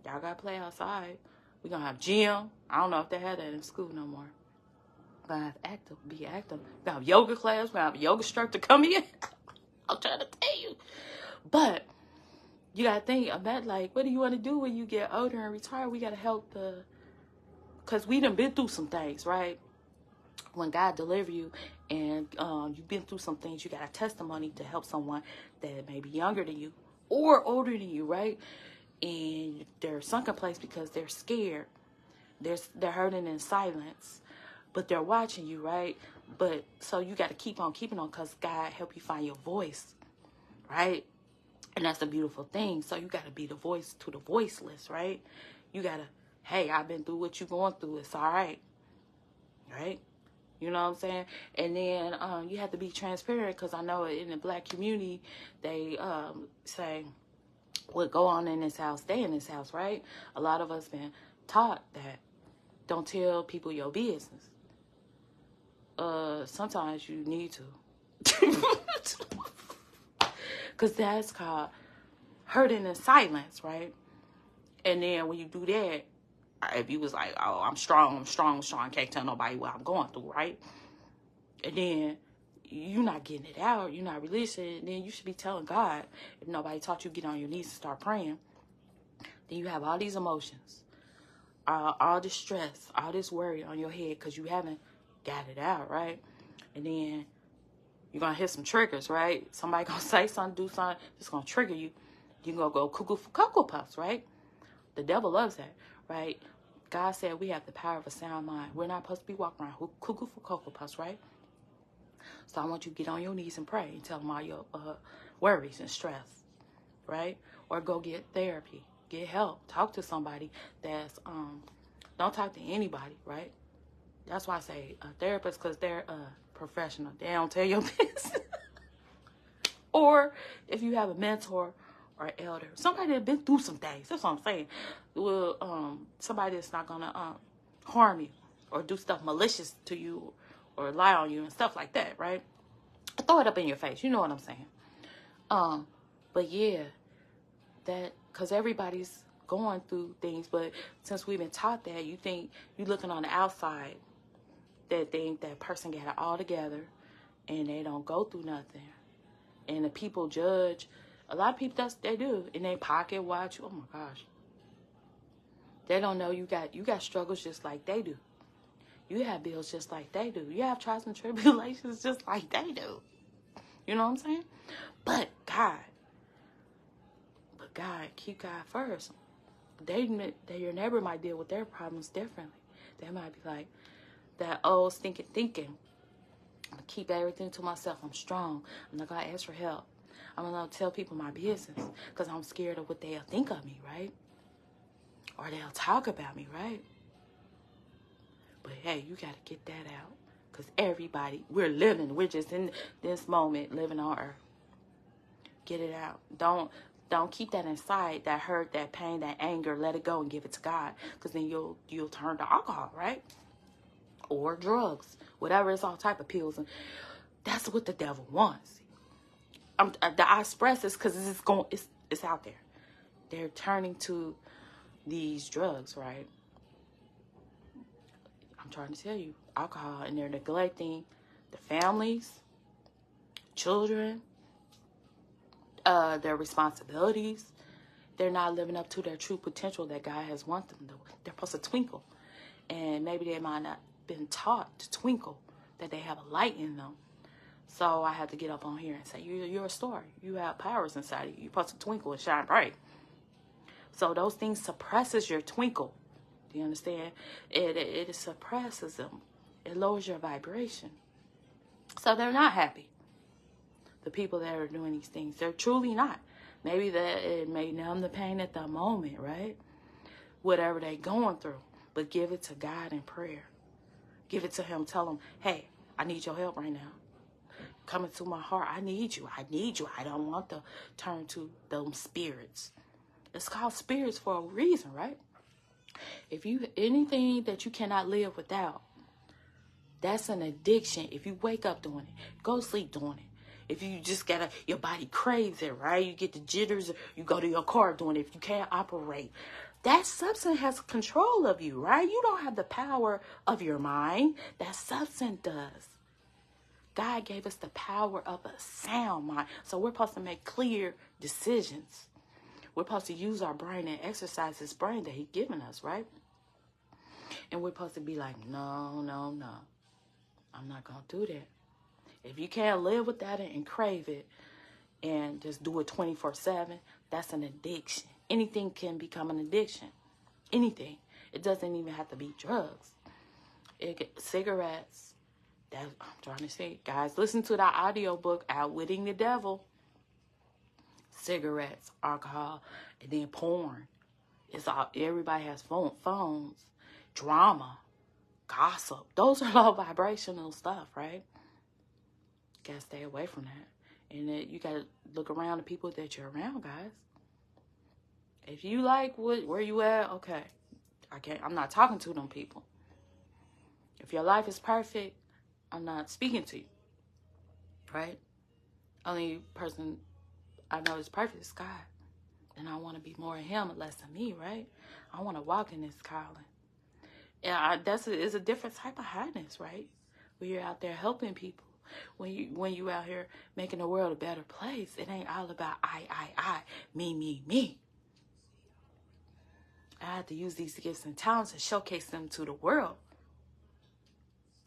Y'all gotta play outside. We gonna have gym. I don't know if they had that in school no more. Gonna have be active. We gonna have yoga class. We gonna have a yoga instructor come in. I'm trying to tell you. But you gotta think about, like, what do you want to do when you get older and retire? We gotta help because we done been through some things, right? When God deliver you and you've been through some things, you got a testimony to help someone that may be younger than you or older than you, right? And they're sunken place because they're scared. They're hurting in silence, but they're watching you, right? But so you got to keep on keeping on, because God help you find your voice, right? And that's a beautiful thing. So you got to be the voice to the voiceless, right? You got to, hey, I've been through what you're going through. It's all right, right? You know what I'm saying? And then you have to be transparent, because I know in the Black community, they say, what go on in this house, stay in this house, right? A lot of us been taught that don't tell people your business. Sometimes you need to. Because that's called hurting in silence, right? And then when you do that, if you was like, oh, I'm strong, can't tell nobody what I'm going through, right? And then you're not getting it out, you're not releasing it, and then you should be telling God. If nobody taught you, get on your knees and start praying. Then you have all these emotions, all this stress, all this worry on your head because you haven't got it out, right? And then you're going to hit some triggers, right? Somebody going to say something, do something, it's going to trigger you. You're going to go cuckoo for Cocoa Puffs, right? The devil loves that, right? God said we have the power of a sound mind. We're not supposed to be walking around cuckoo for Cocoa Puffs, right? So I want you to get on your knees and pray and tell them all your worries and stress, right? Or go get therapy, get help, talk to somebody that's, don't talk to anybody, right? That's why I say a therapist, because they're professional. They don't tell your business. Or if you have a mentor or an elder, somebody that's been through some things, that's what I'm saying. Well, somebody that's not going to harm you or do stuff malicious to you or lie on you and stuff like that, right? Throw it up in your face. You know what I'm saying? But yeah, that, because everybody's going through things, but since we've been taught that, you think you looking on the outside, that think that person got it all together and they don't go through nothing. And the people judge. A lot of people, they do. In their pocket watch. Oh my gosh. They don't know you got struggles just like they do. You have bills just like they do. You have trials and tribulations just like they do. You know what I'm saying? But God, keep God first. Your neighbor might deal with their problems differently. They might be like, that old stinking thinking. I'm going to keep everything to myself. I'm strong. I'm not going to ask for help. I'm going to tell people my business because I'm scared of what they'll think of me, right? Or they'll talk about me, right? But hey, you got to get that out because everybody, we're just in this moment living on earth. Get it out. Don't keep that inside, that hurt, that pain, that anger. Let it go and give it to God, because then you'll turn to alcohol, right? Or drugs, whatever. It's all type of pills, and that's what the devil wants. I express this because it's out there. They're turning to these drugs, right? I'm trying to tell you, alcohol, and they're neglecting the families, children, their responsibilities. They're not living up to their true potential that God has wanted them to. They're supposed to twinkle, and maybe they might not been taught to twinkle, that they have a light in them. So I had to get up on here and say, you're a star. You have powers inside of you. You're supposed to twinkle and shine bright. So those things suppresses your twinkle. Do you understand? It suppresses them. It lowers your vibration. So they're not happy. The people that are doing these things, they're truly not. Maybe that it may numb the pain at the moment, right? Whatever they're going through. But give it to God in prayer. Give it to him. Tell him, hey, I need your help right now. Come into my heart. I need you. I need you. I don't want to turn to them spirits. It's called spirits for a reason, right? If you, anything that you cannot live without, that's an addiction. If you wake up doing it, go sleep doing it. If you just your body craves it, right? You get the jitters, you go to your car doing it. If you can't operate, that substance has control of you, right? You don't have the power of your mind. That substance does. God gave us the power of a sound mind. So we're supposed to make clear decisions. We're supposed to use our brain and exercise this brain that he's given us, right? And we're supposed to be like, no, no, no. I'm not going to do that. If you can't live without it and crave it and just do it 24/7, that's an addiction. Anything can become an addiction. Anything. It doesn't even have to be drugs. Cigarettes. I'm trying to say, guys, listen to that audiobook, Outwitting the Devil. Cigarettes, alcohol, and then porn. It's all, everybody has phones, drama, gossip. Those are low vibrational stuff, right? You gotta stay away from that. And you gotta look around the people that you're around, guys. If you like where you at, okay. I'm not talking to them people. If your life is perfect, I'm not speaking to you. Right? Only person I know is perfect is God. And I want to be more of him and less of me, right? I want to walk in this calling. Yeah, it's a different type of highness, right? When you're out there helping people. When you out here making the world a better place, it ain't all about I, me. I have to use these gifts and talents and showcase them to the world.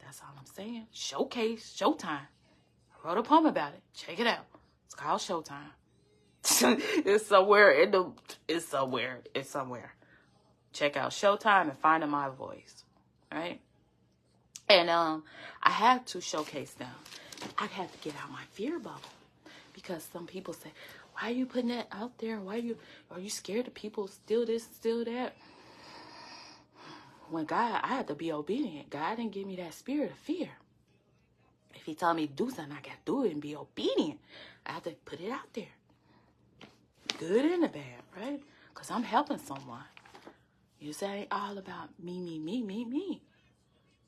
That's all I'm saying. Showcase, showtime. I wrote a poem about it. Check it out. It's called Showtime. It's somewhere. Check out Showtime and Finding My Voice. Right? And I had to showcase them I have to get out my fear bubble. Because some people say, why are you putting that out there? Are you scared of people steal this, steal that? When God, I had to be obedient. God didn't give me that spirit of fear. If he told me to do something, I got to do it and be obedient. I have to put it out there. Good and the bad, right? Because I'm helping someone. You say it ain't all about me.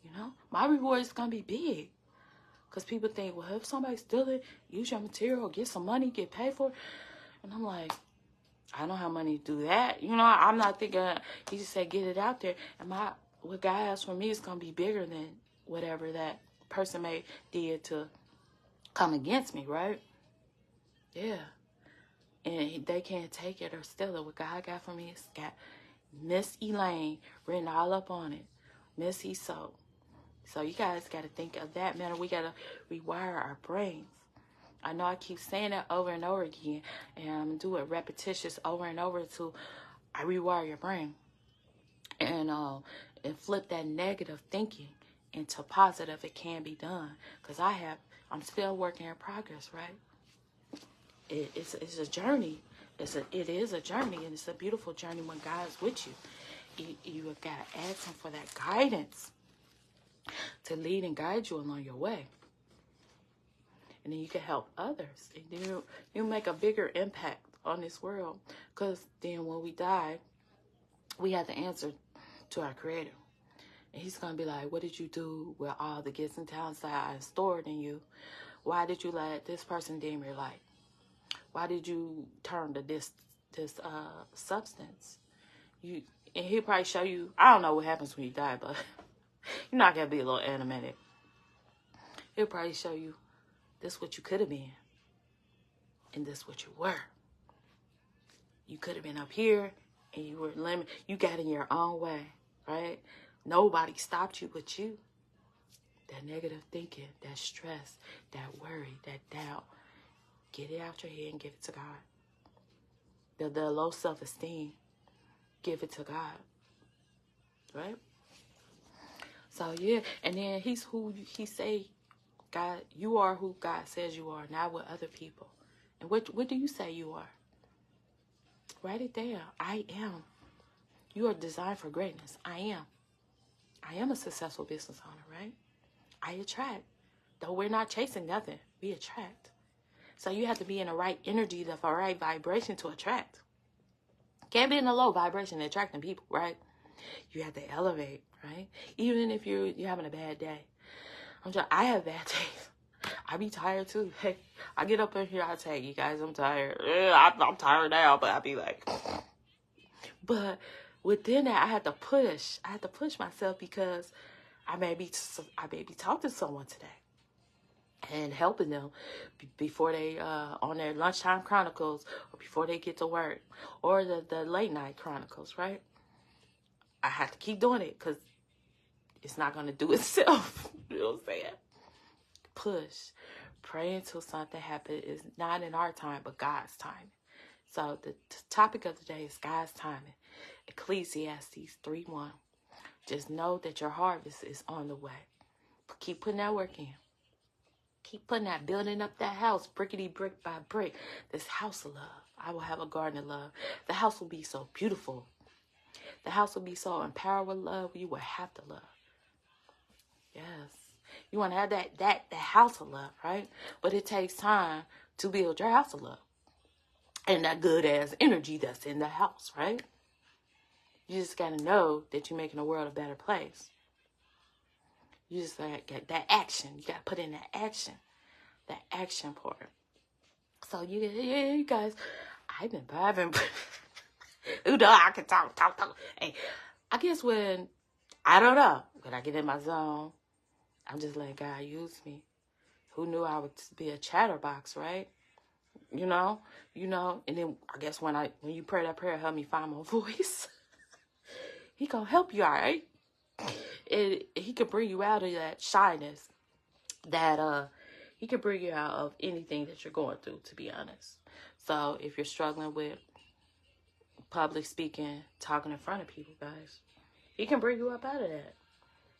You know, my reward is going to be big. Because people think, well, if somebody steal it, use your material, get some money, get paid for it. And I'm like, I don't have money to do that. You know, I'm not thinking, he just said, get it out there. And what God has for me is going to be bigger than whatever that person did to come against me, right? Yeah. And they can't take it or steal it. What God got for me is got Miss Elaine written all up on it. Miss Esau. So you guys got to think of that manner. We got to rewire our brains. I know I keep saying that over and over again, and I'm going to do it repetitious over and over until I rewire your brain. And flip that negative thinking into positive. It can be done. Because I'm still working in progress, right? It's a journey. It is a journey, and it's a beautiful journey when God's with you. You have got to ask him for that guidance to lead and guide you along your way. And then you can help others. And then you make a bigger impact on this world. Because then when we die, we have to answer to our Creator. And he's going to be like, what did you do with all the gifts and talents that I stored in you? Why did you let this person dim your light? Why did you turn to this substance? And he'll probably show you, I don't know what happens when you die, but you're not going to be a little animated. He'll probably show you, this what you could have been. And this what you were. You could have been up here and you were limited. You got in your own way, right? Nobody stopped you but you. That negative thinking, that stress, that worry, that doubt. Get it out your head and give it to God. The low self-esteem, give it to God. Right? So, yeah. And then he's who he say, God, you are who God says you are, not with other people. And what do you say you are? Write it down. I am. You are designed for greatness. I am. I am a successful business owner, right? I attract. Though we're not chasing nothing, we attract. So you have to be in the right energy, the right vibration to attract. Can't be in a low vibration attracting people, right? You have to elevate, right? Even if you're having a bad day. I have bad days. I be tired too. Hey, I get up in here, I tell you guys, I'm tired. I'm tired now, but I be like. But within that, I had to push. I had to push myself because I may be talking to someone today and helping them before they on their lunchtime chronicles or before they get to work or the late night chronicles, right? I have to keep doing it because it's not going to do itself. You know what I'm saying? Push. Pray until something happens. It's not in our time, but God's timing. So the topic of the day is God's timing. Ecclesiastes 3:1. Just know that your harvest is on the way. Keep putting that work in. Keep putting that, building up that house, brickety brick by brick. This house of love. I will have a garden of love. The house will be so beautiful. The house will be so empowered with love. You will have to love. Yes. You want to have that house of love, right? But it takes time to build your house of love. And that good ass energy that's in the house, right? You just got to know that you're making the world a better place. You just got to get that action. You got to put in that action part. So you guys, I've been vibing. You know, I can talk. Hey, I guess when I get in my zone, I'm just letting God use me. Who knew I would be a chatterbox, right? You know, and then I guess when you pray that prayer, help me find my voice. He gonna help you, all right? He can bring you out of that shyness. That he can bring you out of anything that you're going through, to be honest. So if you're struggling with public speaking, talking in front of people, guys, he can bring you up out of that.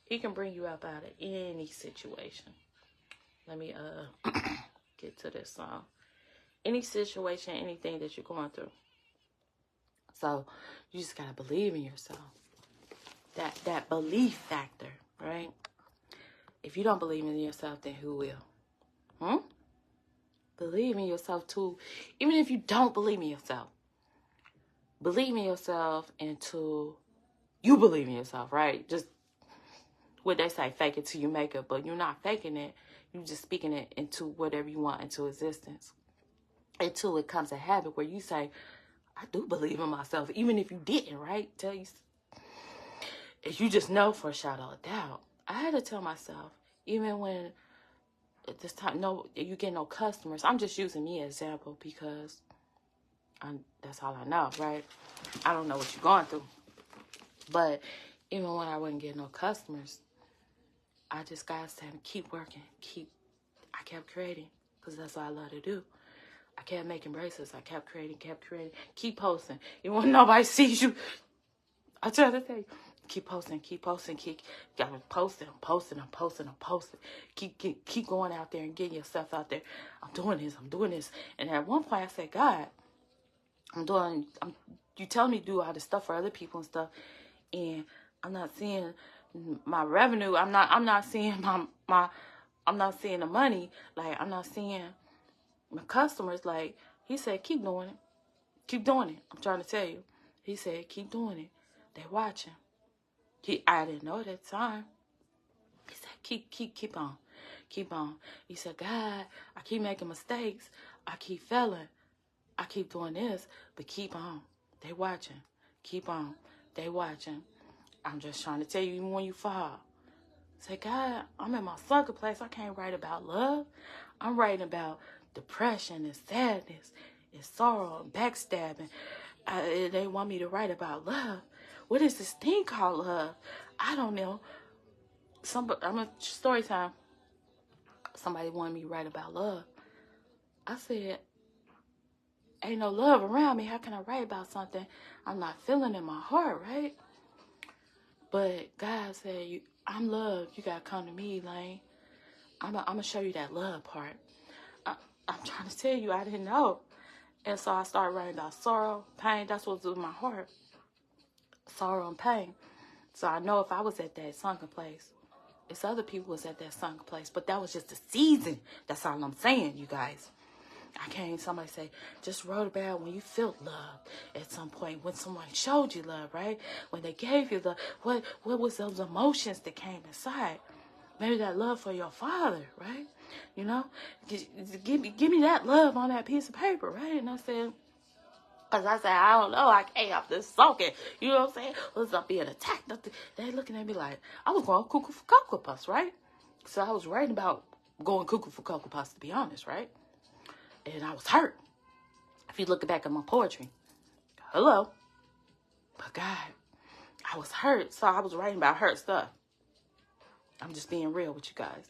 He can bring you up out of any situation. Let me get to this song. Any situation, anything that you're going through. So you just gotta believe in yourself. That belief factor, right? If you don't believe in yourself, then who will? Believe in yourself too. Even if you don't believe in yourself. Believe in yourself until you believe in yourself, right? Just what they say, fake it till you make it. But you're not faking it. You're just speaking it into whatever you want into existence. Until it comes a habit where you say, I do believe in myself. Even if you didn't, right? Tell you, if you just know for a shadow of doubt. I had to tell myself, even when at this time, you get no customers. I'm just using me as an example because that's all I know, right? I don't know what you're going through. But even when I wasn't getting no customers, I just got to keep working. I kept creating because that's what I love to do. I kept making bracelets. I kept creating. Keep posting. Even when nobody sees you, I try to tell you, keep posting. Gotta posting. Keep going out there and getting yourself out there. I'm doing this. And at one point I said, God, you telling me to do all this stuff for other people and stuff, and I'm not seeing my revenue. I'm not seeing I'm not seeing the money. Like, I'm not seeing my customers. Like, he said, keep doing it. I'm trying to tell you. He said, keep doing it. They watching. I didn't know at that time. He said, keep on. He said, God, I keep making mistakes. I keep failing. I keep doing this, but keep on. They watching. Keep on. They watching. I'm just trying to tell you, even when you fall, say, God, I'm in my sucker place. I can't write about love. I'm writing about depression and sadness and sorrow and backstabbing. They want me to write about love. What is this thing called love? I don't know. I'm a story time. Somebody wanted me to write about love. I said, ain't no love around me. How can I write about something I'm not feeling in my heart, right? But God said, I'm love. You got to come to me, Lane. I'm going to show you that love part. I'm trying to tell you, I didn't know. And so I started writing about sorrow, pain. That's what's in my heart. Sorrow and pain. So I know if I was at that sunken place, it's other people was at that sunken place. But that was just a season. That's all I'm saying, you guys. I can't, somebody say, just wrote about when you felt love at some point, when someone showed you love, right? When they gave you love, what was those emotions that came inside? Maybe that love for your father, right? You know, give me that love on that piece of paper, right? And I said, because I said, I don't know, I can't, I'm just soaking. You know what I'm saying? Was I being attacked? They looking at me like, I was going cuckoo for Cocoa Puffs, right? So I was writing about going cuckoo for Cocoa Puffs, to be honest, right? And I was hurt. If you look back at my poetry, hello. But God, I was hurt. So I was writing about hurt stuff. I'm just being real with you guys.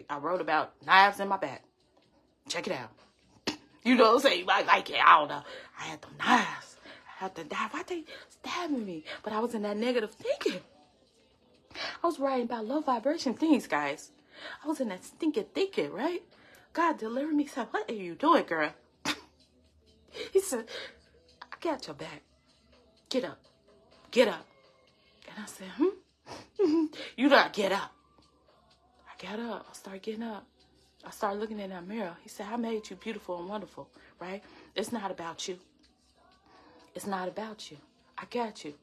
I wrote about knives in my back. Check it out. You know what I'm saying? Like it. I don't know. I had them knives. I had to die. Why they stabbing me? But I was in that negative thinking. I was writing about low vibration things, guys. I was in that stinking thinking, right? God delivered me. He said, what are you doing, girl? He said, I got your back. Get up. Get up. And I said, You gotta get up. I got up. I started getting up. I started looking in that mirror. He said, I made you beautiful and wonderful, right? It's not about you. It's not about you. I got you.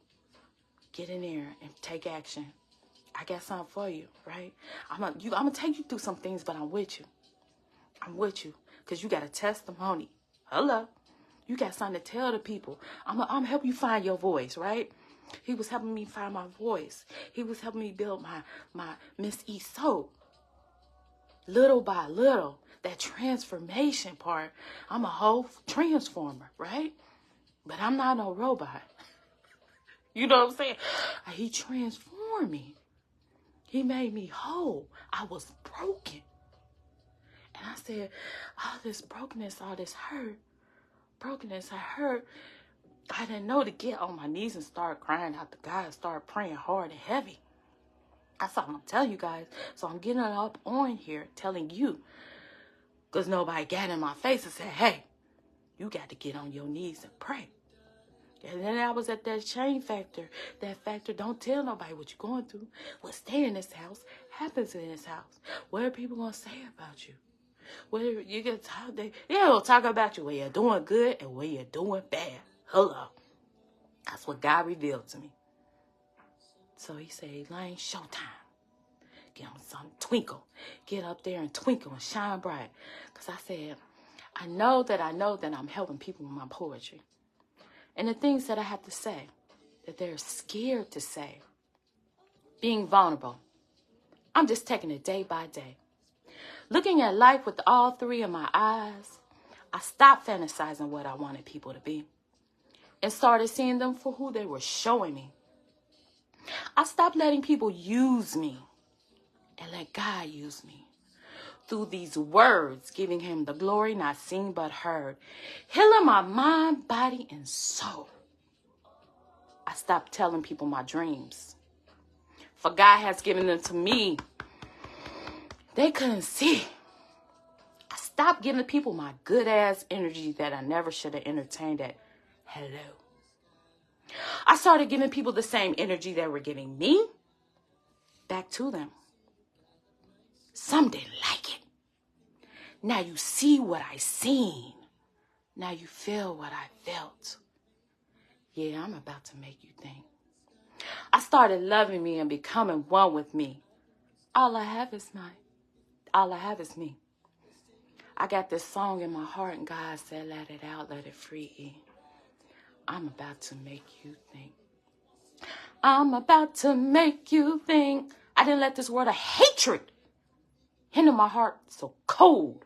Get in there and take action. I got something for you, right? I'm gonna take you through some things, but I'm with you. I'm with you because you got a testimony. Hello. You got something to tell the people. I'm helping you find your voice, right? He was helping me find my voice. He was helping me build my Miss E soap. Little by little, that transformation part, I'm a whole transformer, right? But I'm not no robot. You know what I'm saying? He transformed me. He made me whole. I was broken. And I said, all this brokenness, all this brokenness, I hurt. I didn't know to get on my knees and start crying out to God, start praying hard and heavy. That's all I'm telling you guys. So I'm getting up on here telling you, because nobody got in my face and said, hey, you got to get on your knees and pray. And then I was at that shame factor. That factor, don't tell nobody what you're going through. What stay in this house happens in this house. What are people going to say about you? What are, you get talk, they'll talk about you when you're doing good and when you're doing bad. Hello. That's what God revealed to me. So he said, Elaine, showtime. Get on some twinkle. Get up there and twinkle and shine bright. Because I said, I know that I'm helping people with my poetry. And the things that I have to say, that they're scared to say. Being vulnerable. I'm just taking it day by day. Looking at life with all three of my eyes, I stopped fantasizing what I wanted people to be and started seeing them for who they were showing me. I stopped letting people use me and let God use me. Through these words, giving him the glory not seen but heard, healing my mind, body, and soul. I stopped telling people my dreams. For God has given them to me. They couldn't see. I stopped giving people my good-ass energy that I never should have entertained at. Hello. I started giving people the same energy they were giving me back to them. Some didn't like it. Now you see what I seen. Now you feel what I felt. Yeah, I'm about to make you think. I started loving me and becoming one with me. All I have is me. I got this song in my heart and God said, let it out, let it free. I'm about to make you think. I'm about to make you think. I didn't let this word of hatred hinder my heart so cold.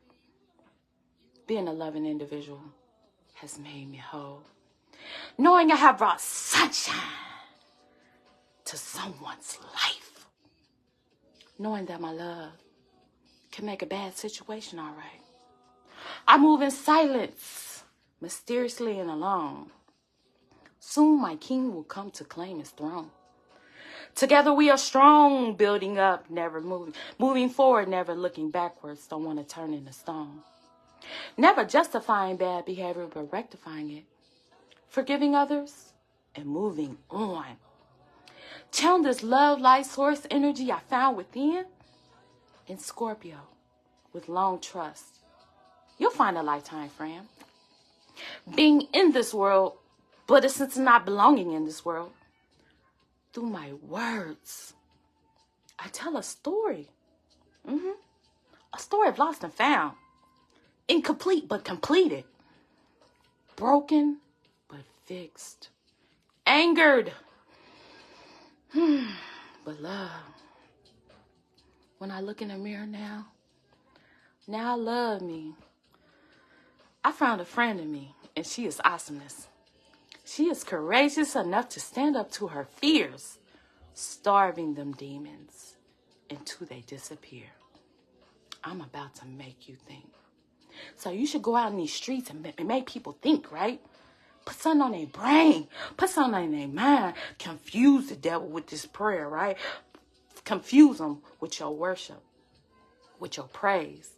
Being a loving individual has made me whole. Knowing I have brought sunshine to someone's life. Knowing that my love can make a bad situation all right. I move in silence, mysteriously and alone. Soon my king will come to claim his throne. Together we are strong, building up, never moving forward, never looking backwards, don't want to turn into stone. Never justifying bad behavior, but rectifying it. Forgiving others and moving on. Channel this love, light, source, energy I found within in Scorpio with long trust. You'll find a lifetime friend. Being in this world, but a sense of not belonging in this world. Through my words, I tell a story. A story of lost and found. Incomplete but completed. Broken but fixed. Angered but loved. When I look in the mirror now I love me. I found a friend in me, and she is awesomeness. She is courageous enough to stand up to her fears, starving them demons until they disappear. I'm about to make you think. So you should go out in these streets and make people think, right? Put something on their brain. Put something on their mind. Confuse the devil with this prayer, right? Confuse them with your worship, with your praise,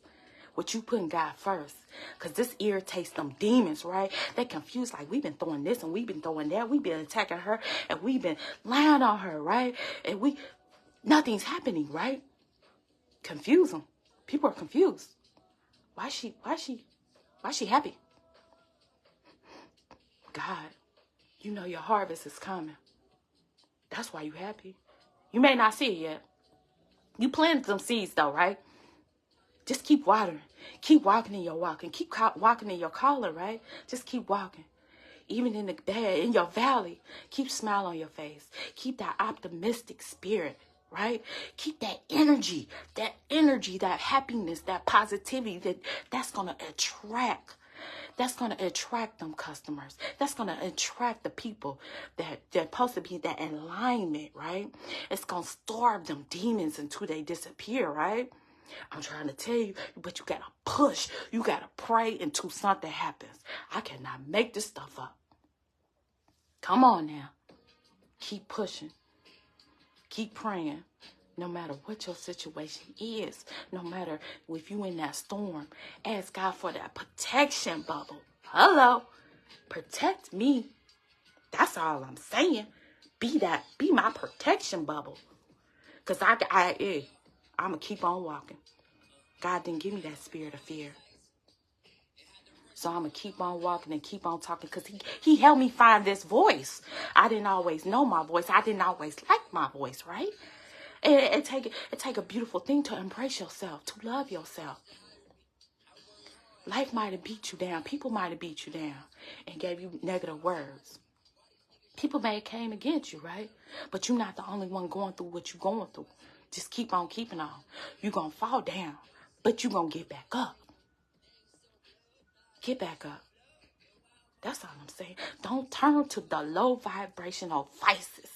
with you putting God first. Because this irritates them demons, right? They confused, like, we've been throwing this and we've been throwing that. We've been attacking her and we've been lying on her, right? And nothing's happening, right? Confuse them. People are confused. Why is she happy? God, you know your harvest is coming. That's why you happy. You may not see it yet. You planted some seeds though, right? Just keep watering. Keep walking in your walk and keep walking in your calling, right? Just keep walking. Even in the bad, in your valley, keep smile on your face. Keep that optimistic spirit, right? Keep that energy, that happiness, that positivity that's going to attract. That's going to attract them customers. That's going to attract the people that they're supposed to be that alignment, right? It's going to starve them demons until they disappear, right? I'm trying to tell you, but you got to push. You got to pray until something happens. I cannot make this stuff up. Come on now. Keep pushing. Keep praying. No matter what your situation is, no matter if you in that storm, ask God for that protection bubble. Hello, protect me. That's all I'm saying. Be my protection bubble. Cause I'm gonna keep on walking. God didn't give me that spirit of fear. So I'm going to keep on walking and keep on talking because he helped me find this voice. I didn't always know my voice. I didn't always like my voice, right? It take a beautiful thing to embrace yourself, to love yourself. Life might have beat you down. People might have beat you down and gave you negative words. People may have came against you, right? But you're not the only one going through what you're going through. Just keep on keeping on. You're going to fall down, but you're going to get back up. Get back up. That's all I'm saying. Don't turn to the low vibrational vices.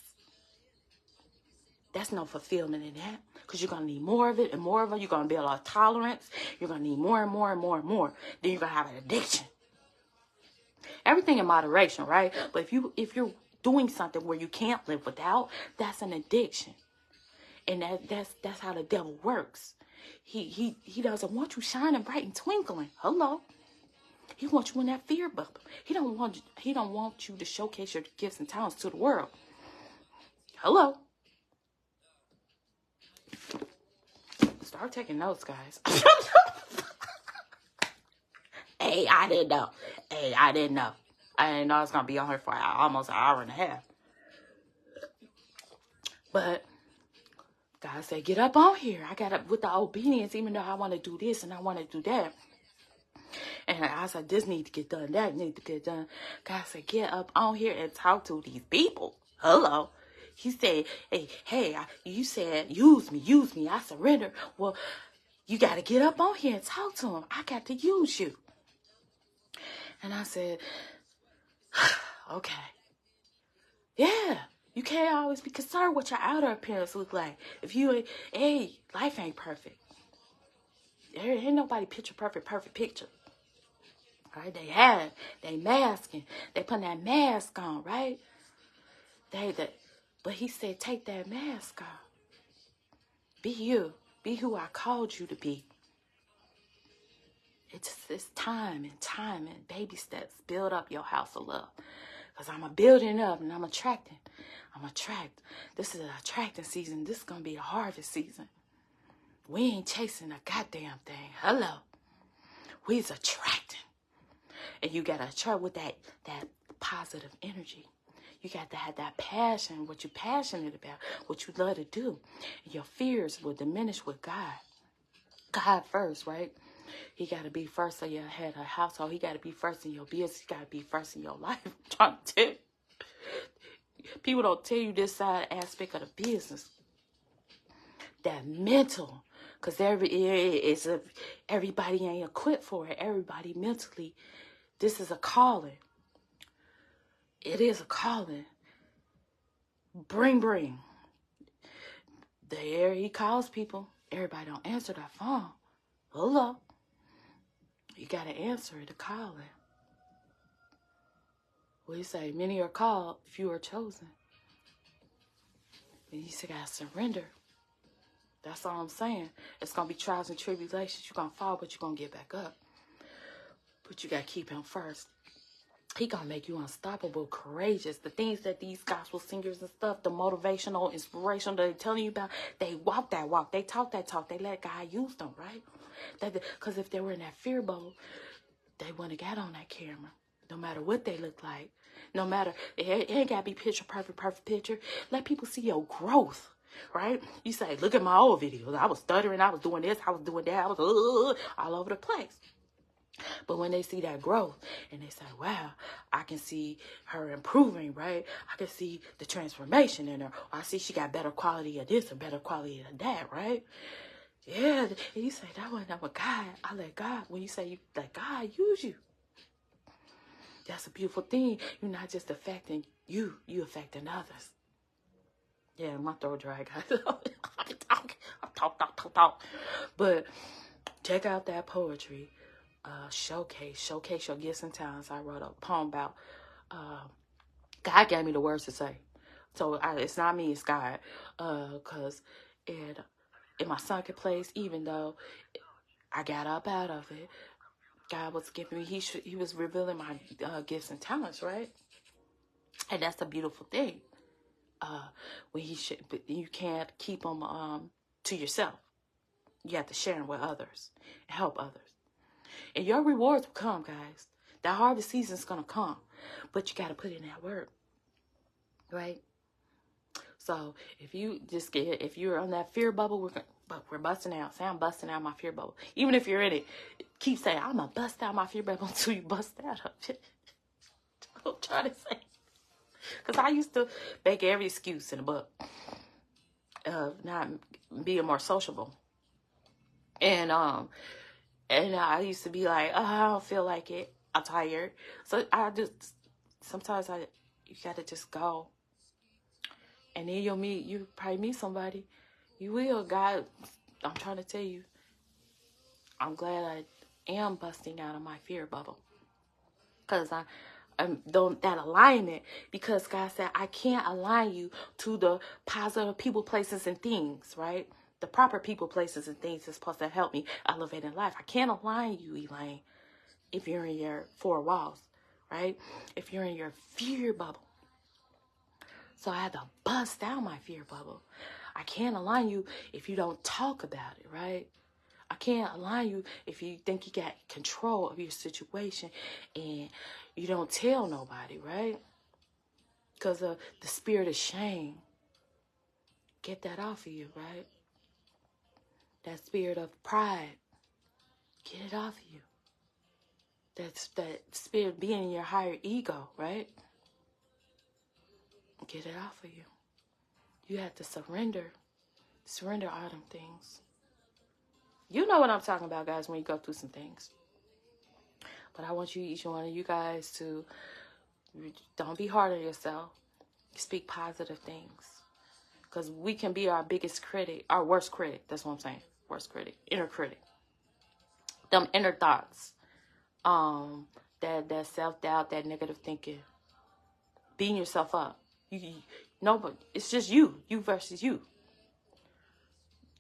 That's no fulfillment in that. Because you're going to need more of it and more of it. You're going to build a tolerance. You're going to need more and more and more and more. Then you're going to have an addiction. Everything in moderation, right? But if you're doing something where you can't live without, that's an addiction. And that's how the devil works. He doesn't want you shining bright and twinkling. Hello. He wants you in that fear bubble. He don't want you to showcase your gifts and talents to the world. Hello. Start taking notes, guys. Hey, I didn't know. I didn't know I was going to be on here for almost an hour and a half. But God said, get up on here. I got up with the obedience, even though I want to do this and I want to do that. And I said, this needs to get done. That needs to get done. God said, get up on here and talk to these people. Hello. He said, hey, you said, use me. I surrender. Well, you got to get up on here and talk to them. I got to use you. And I said, okay. Yeah. You can't always be concerned what your outer appearance look like. If you, life ain't perfect. There ain't nobody picture perfect picture. Right? They masking. They putting that mask on, right? But he said, take that mask off. Be you. Be who I called you to be. It's time and baby steps. Build up your house of love. Because I'm building up and I'm attracting. This is an attracting season. This is going to be a harvest season. We ain't chasing a goddamn thing. Hello. We's attracting. And you got to attract with that positive energy. You got to have that passion, what you're passionate about, what you love to do. And your fears will diminish with God. God first, right? He got to be first in your head, a household. He got to be first in your business. He got to be first in your life. I'm trying to tell you. People don't tell you this side aspect of the business. That mental. Because everybody ain't equipped for it. Everybody mentally. This is a calling. It is a calling. Bring. There he calls people. Everybody don't answer that phone. Hello. You got to answer the calling. Well, he say, many are called, few are chosen. And he said, got to surrender. That's all I'm saying. It's going to be trials and tribulations. You're going to fall, but you're going to get back up. But you got to keep him first. He going to make you unstoppable, courageous. The things that these gospel singers and stuff, the motivational, inspirational, they're telling you about, they walk that walk. They talk that talk. They let God use them, right? Because if they were in that fear bubble, they wouldn't have got on that camera. No matter what they look like. No matter, it ain't got to be picture perfect picture. Let people see your growth, right? You say, look at my old videos. I was stuttering. I was doing this. I was doing that. I was all over the place. But when they see that growth and they say, wow, I can see her improving, right? I can see the transformation in her. Or I see she got better quality of this and better quality of that, right? Yeah. And you say, that wasn't what God. I let God, when you say you let God use you. That's a beautiful thing. You're not just affecting you affecting others. Yeah, my throat dry, guys. I talk. But check out that poetry. Showcase your gifts and talents. I wrote a poem about, God gave me the words to say. So it's not me, it's God. Because And in my sunken place, even though I got up out of it, God was giving me, he was revealing my gifts and talents, right? And that's a beautiful thing. When but you can't keep them to yourself. You have to share them with others and help others. And your rewards will come, guys. That harvest season is going to come. But you got to put in that work, right? So if you're on that fear bubble, we're busting out. Say, I'm busting out my fear bubble. Even if you're in it, keep saying, I'm going to bust out my fear bubble until you bust out of it. I'm trying to say. Because I used to make every excuse in the book of not being more sociable. And I used to be like, oh, I don't feel like it. I'm tired. So sometimes you got to just go. And then you probably meet somebody. You will. God, I'm trying to tell you, I'm glad I am busting out of my fear bubble. Because I'm that alignment, because God said, I can't align you to the positive people, places, and things, right? The proper people, places, and things is supposed to help me elevate in life. I can't align you, Elaine, if you're in your four walls, right? If you're in your fear bubble. So I had to bust out my fear bubble. I can't align you if you don't talk about it, right? I can't align you if you think you got control of your situation and you don't tell nobody, right? Because of the spirit of shame. Get that off of you, right? That spirit of pride. Get it off of you. That spirit of being in your higher ego, right? Get it off of you. You have to surrender. Surrender all them things. You know what I'm talking about, guys, when you go through some things. But I want each one of you guys to don't be hard on yourself. Speak positive things. Because we can be our biggest critic, our worst critic. That's what I'm saying. Worst critic. Inner critic. Them inner thoughts. That self-doubt, that negative thinking. Beating yourself up. Nobody. It's just you. You versus you.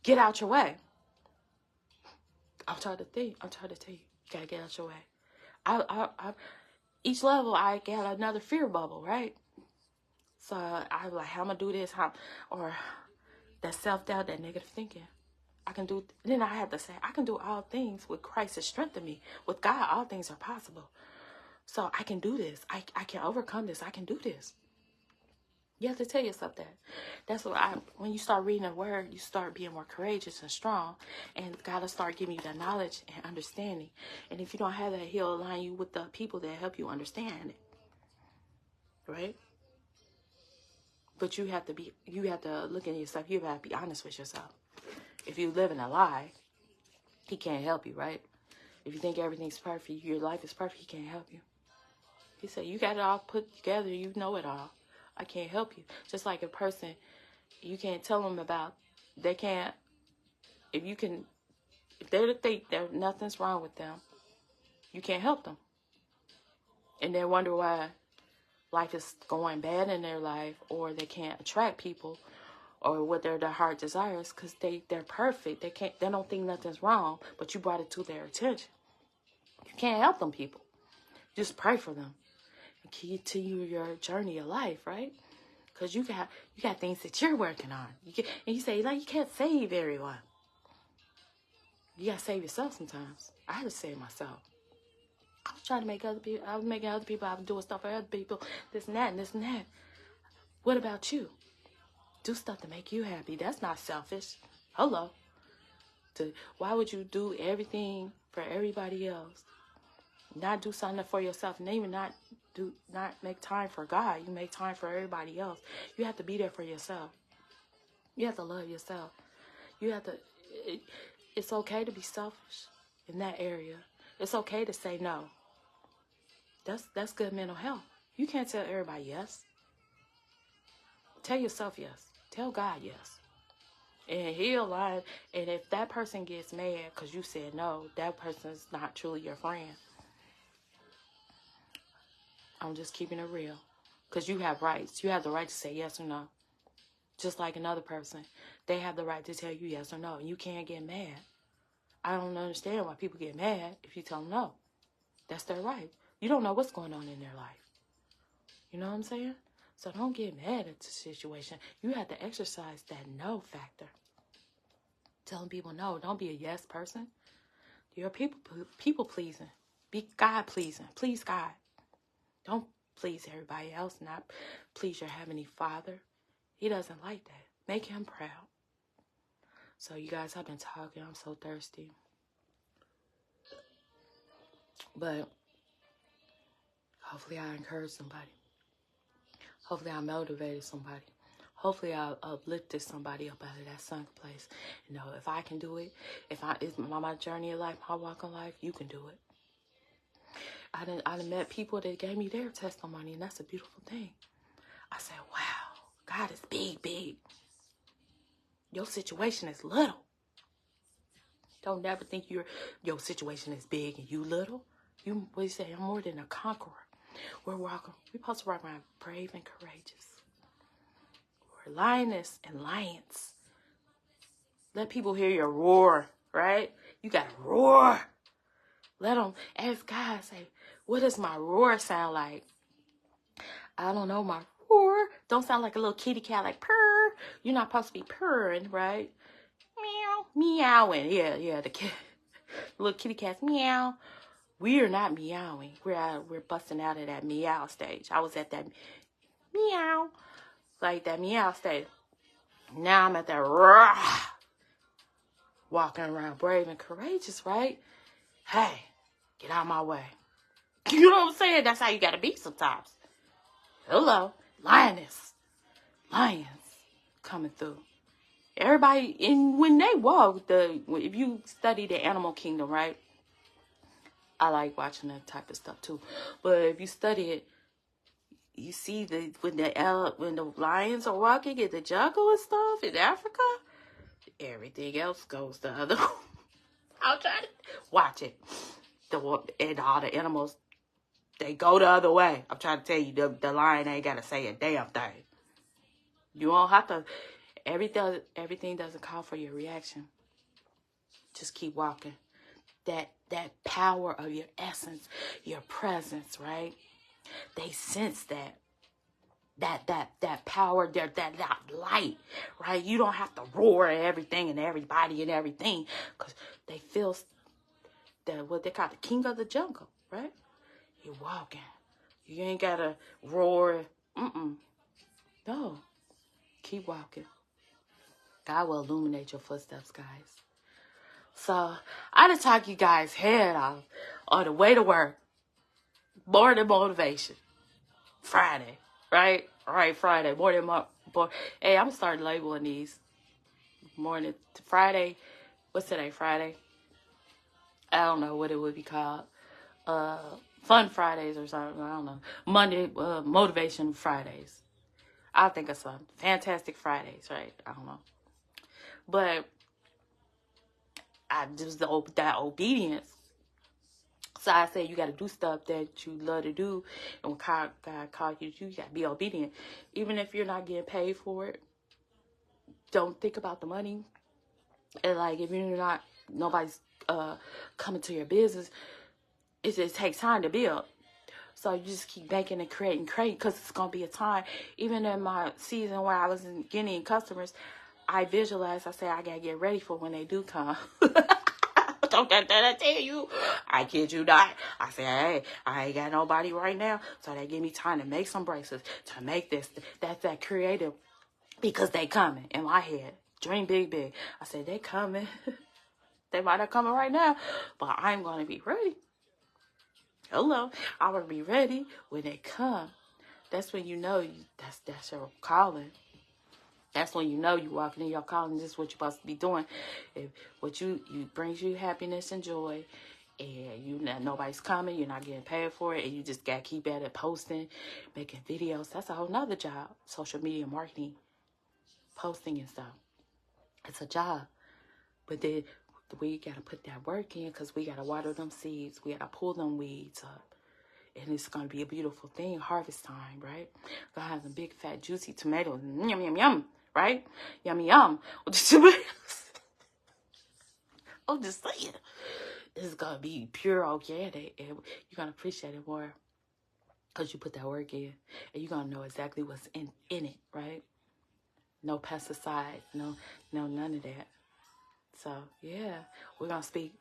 Get out your way. I'm trying to tell you. You gotta get out your way. Each level, I get another fear bubble, right? So I'm like, how am I gonna do this? Or that self-doubt, that negative thinking. I can do. Then I have to say, I can do all things with Christ to strengthen me. With God, all things are possible. So I can do this. I can overcome this. I can do this. You have to tell yourself that. That's what when you start reading the word, you start being more courageous and strong. And God will start giving you that knowledge and understanding. And if you don't have that, he'll align you with the people that help you understand it. Right? But you have to look at yourself. You have to be honest with yourself. If you live in a lie, he can't help you, right? If you think everything's perfect, your life is perfect, he can't help you. He said, you got it all put together, you know it all. I can't help you. Just like a person, you can't tell them about, they can't, if they think that nothing's wrong with them, you can't help them. And they wonder why life is going bad in their life, or they can't attract people, or what their heart desires, because they're perfect. They don't think nothing's wrong, but you brought it to their attention. You can't help them people. Just pray for them. Continue your journey of life, right? Because you got things that you're working on. And you say, like, you can't save everyone. You got to save yourself sometimes. I had to save myself. I was trying to make other people, I was making other people, I was doing stuff for other people, this and that, and this and that. What about you? Do stuff to make you happy. That's not selfish. Hello. Why would you do everything for everybody else? Not do something for yourself, and even not make time for God. You make time for everybody else. You have to be there for yourself. You have to love yourself. You have to. It's okay to be selfish in that area. It's okay to say no. That's good mental health. You can't tell everybody yes. Tell yourself yes. Tell God yes. And he'll lie. And if that person gets mad because you said no, that person's not truly your friend. I'm just keeping it real. Because you have rights. You have the right to say yes or no. Just like another person. They have the right to tell you yes or no. And you can't get mad. I don't understand why people get mad if you tell them no. That's their right. You don't know what's going on in their life. You know what I'm saying? So don't get mad at the situation. You have to exercise that no factor. Telling people no. Don't be a yes person. You're people pleasing. Be God pleasing. Please God. Don't please everybody else. Not please your Heavenly Father. He doesn't like that. Make him proud. So you guys, I've been talking. I'm so thirsty. But hopefully I encouraged somebody. Hopefully I motivated somebody. Hopefully I uplifted somebody up out of that sunk place. You know, if I can do it, it's my journey of life, my walk in life, you can do it. I done met people that gave me their testimony, and that's a beautiful thing. I said, wow, God is big, big. Your situation is little. Don't never think your situation is big and you little. What do you say? I'm more than a conqueror. We're supposed to walk around brave and courageous. We're lioness and lions. Let people hear your roar, right? You got to roar. Let them ask God, say, what does my roar sound like? I don't know, my roar. Don't sound like a little kitty cat, like purr. You're not supposed to be purring, right? Meow, meowing. Yeah, the little kitty cats meow. We are not meowing. We're busting out of that meow stage. I was at that meow, like that meow stage. Now I'm at that roar. Walking around brave and courageous, right? Hey, get out of my way. You know what I'm saying? That's how you gotta be sometimes. Hello, lioness. Lions coming through. Everybody, when they walk, if you study the animal kingdom, right? I like watching that type of stuff too. But if you study it, you see when the lions are walking in the jungle and stuff in Africa, everything else goes the other way. I'll try to watch it. And all the animals, they go the other way. I'm trying to tell you, the lion ain't got to say a damn thing. You don't have to. Everything doesn't call for your reaction. Just keep walking. That power of your essence, your presence, right? They sense that power, that light, right? You don't have to roar at everything and everybody and everything, because they feel what they call the king of the jungle, right? You're walking. You ain't gotta roar. No. Keep walking. God will illuminate your footsteps, guys. So, I done talk you guys' head off on the way to work. Morning motivation. Friday, right? All right, Friday. Hey, I'm starting labeling these. Morning to Friday. What's today? Friday? I don't know what it would be called. Fun Fridays or something. I don't know. Monday, motivation Fridays. I'll think of some. Fantastic Fridays, right? I don't know. But I just that obedience. So I say you got to do stuff that you love to do. And when God called you to do, you got to be obedient. Even if you're not getting paid for it, don't think about the money. And like, if you're not, nobody's coming to your business, it takes time to build. So you just keep making and creating, because it's going to be a time. Even in my season where I wasn't getting customers, I visualized, I say, I got to get ready for when they do come. Don't that I tell you? I kid you not. I say, hey, I ain't got nobody right now. So they give me time to make some bracelets, to make this. That's that creative. Because they coming in my head. Dream big, big. I said, they coming. They might not coming right now, but I'm going to be ready. Hello. I'm going to be ready when they come. That's when you know that's your calling. That's when you know you walking in your calling. This is what you're supposed to be doing. If what you brings you happiness and joy, and nobody's coming, you're not getting paid for it, and you just gotta keep at it, posting, making videos. That's a whole nother job. Social media marketing, posting and stuff. It's a job, but then we gotta put that work in, because we gotta water them seeds. We gotta pull them weeds up. And it's going to be a beautiful thing, harvest time, right? Going to have some big, fat, juicy tomatoes. Yum, yum, yum. right? Yummy, yum. I'm just saying. It's going to be pure organic, and you're going to appreciate it more because you put that work in, and you're going to know exactly what's in it, right? No pesticides, no, none of that. So, yeah, we're going to speak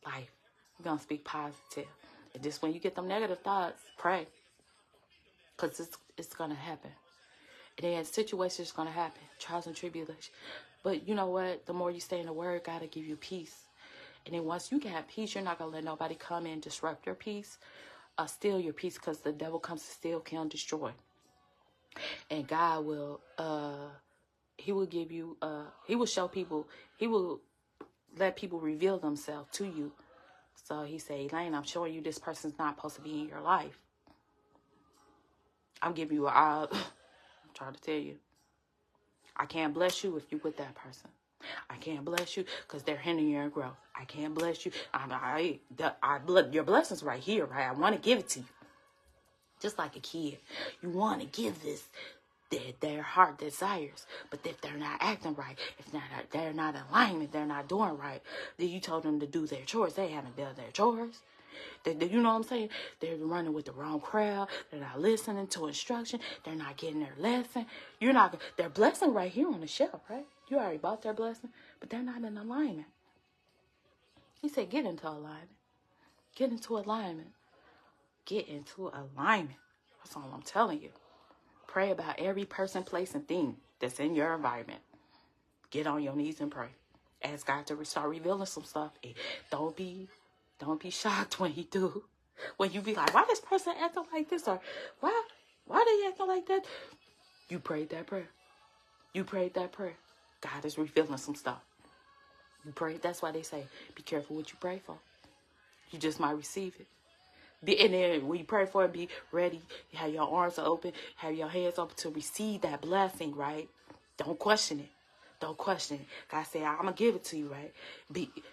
life. We're going to speak positive. And just when you get them negative thoughts, pray. Because it's going to happen. And then situations going to happen. Trials and tribulations. But you know what? The more you stay in the word, God will give you peace. And then once you get peace, you're not going to let nobody come in and disrupt your peace. Steal your peace, because the devil comes to steal, kill, and destroy. And God will, he will give you, he will show people, he will let people reveal themselves to you. So he said, Elaine, I'm showing you this person's not supposed to be in your life. I'm giving you I'm trying to tell you. I can't bless you if you with that person. I can't bless you because they're hindering your growth. I can't bless you. Your blessing's right here, right? I want to give it to you. Just like a kid. You want to give this their heart desires. But if they're not acting right, if they're not in alignment, they're not doing right, then you told them to do their chores. They haven't done their chores. You know what I'm saying? They're running with the wrong crowd. They're not listening to instruction. They're not getting their lesson. Their blessing right here on the shelf, right? You already bought their blessing, but they're not in alignment. He said, get into alignment. Get into alignment. Get into alignment. That's all I'm telling you. Pray about every person, place, and thing that's in your environment. Get on your knees and pray. Ask God to start revealing some stuff. And don't be shocked when he do. When you be like, why this person acting like this? Or why they acting like that? You prayed that prayer. You prayed that prayer. God is revealing some stuff. You prayed. That's why they say, be careful what you pray for. You just might receive it. And then when you pray for it, be ready. Have your arms open. Have your hands open to receive that blessing, right? Don't question it. Don't question it. God said, I'm going to give it to you, right?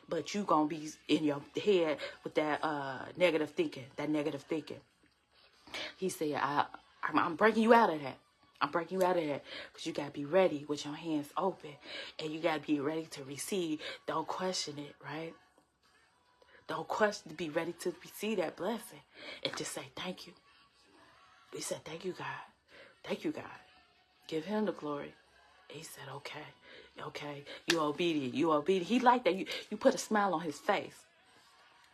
But you going to be in your head with that negative thinking. He said, I'm breaking you out of that. I'm breaking you out of that. Because you got to be ready with your hands open. And you got to be ready to receive. Don't question it, right? Don't question, be ready to receive that blessing. And just say, thank you. We said, thank you, God. Thank you, God. Give him the glory. He said, okay, you obedient. He liked that. You put a smile on his face,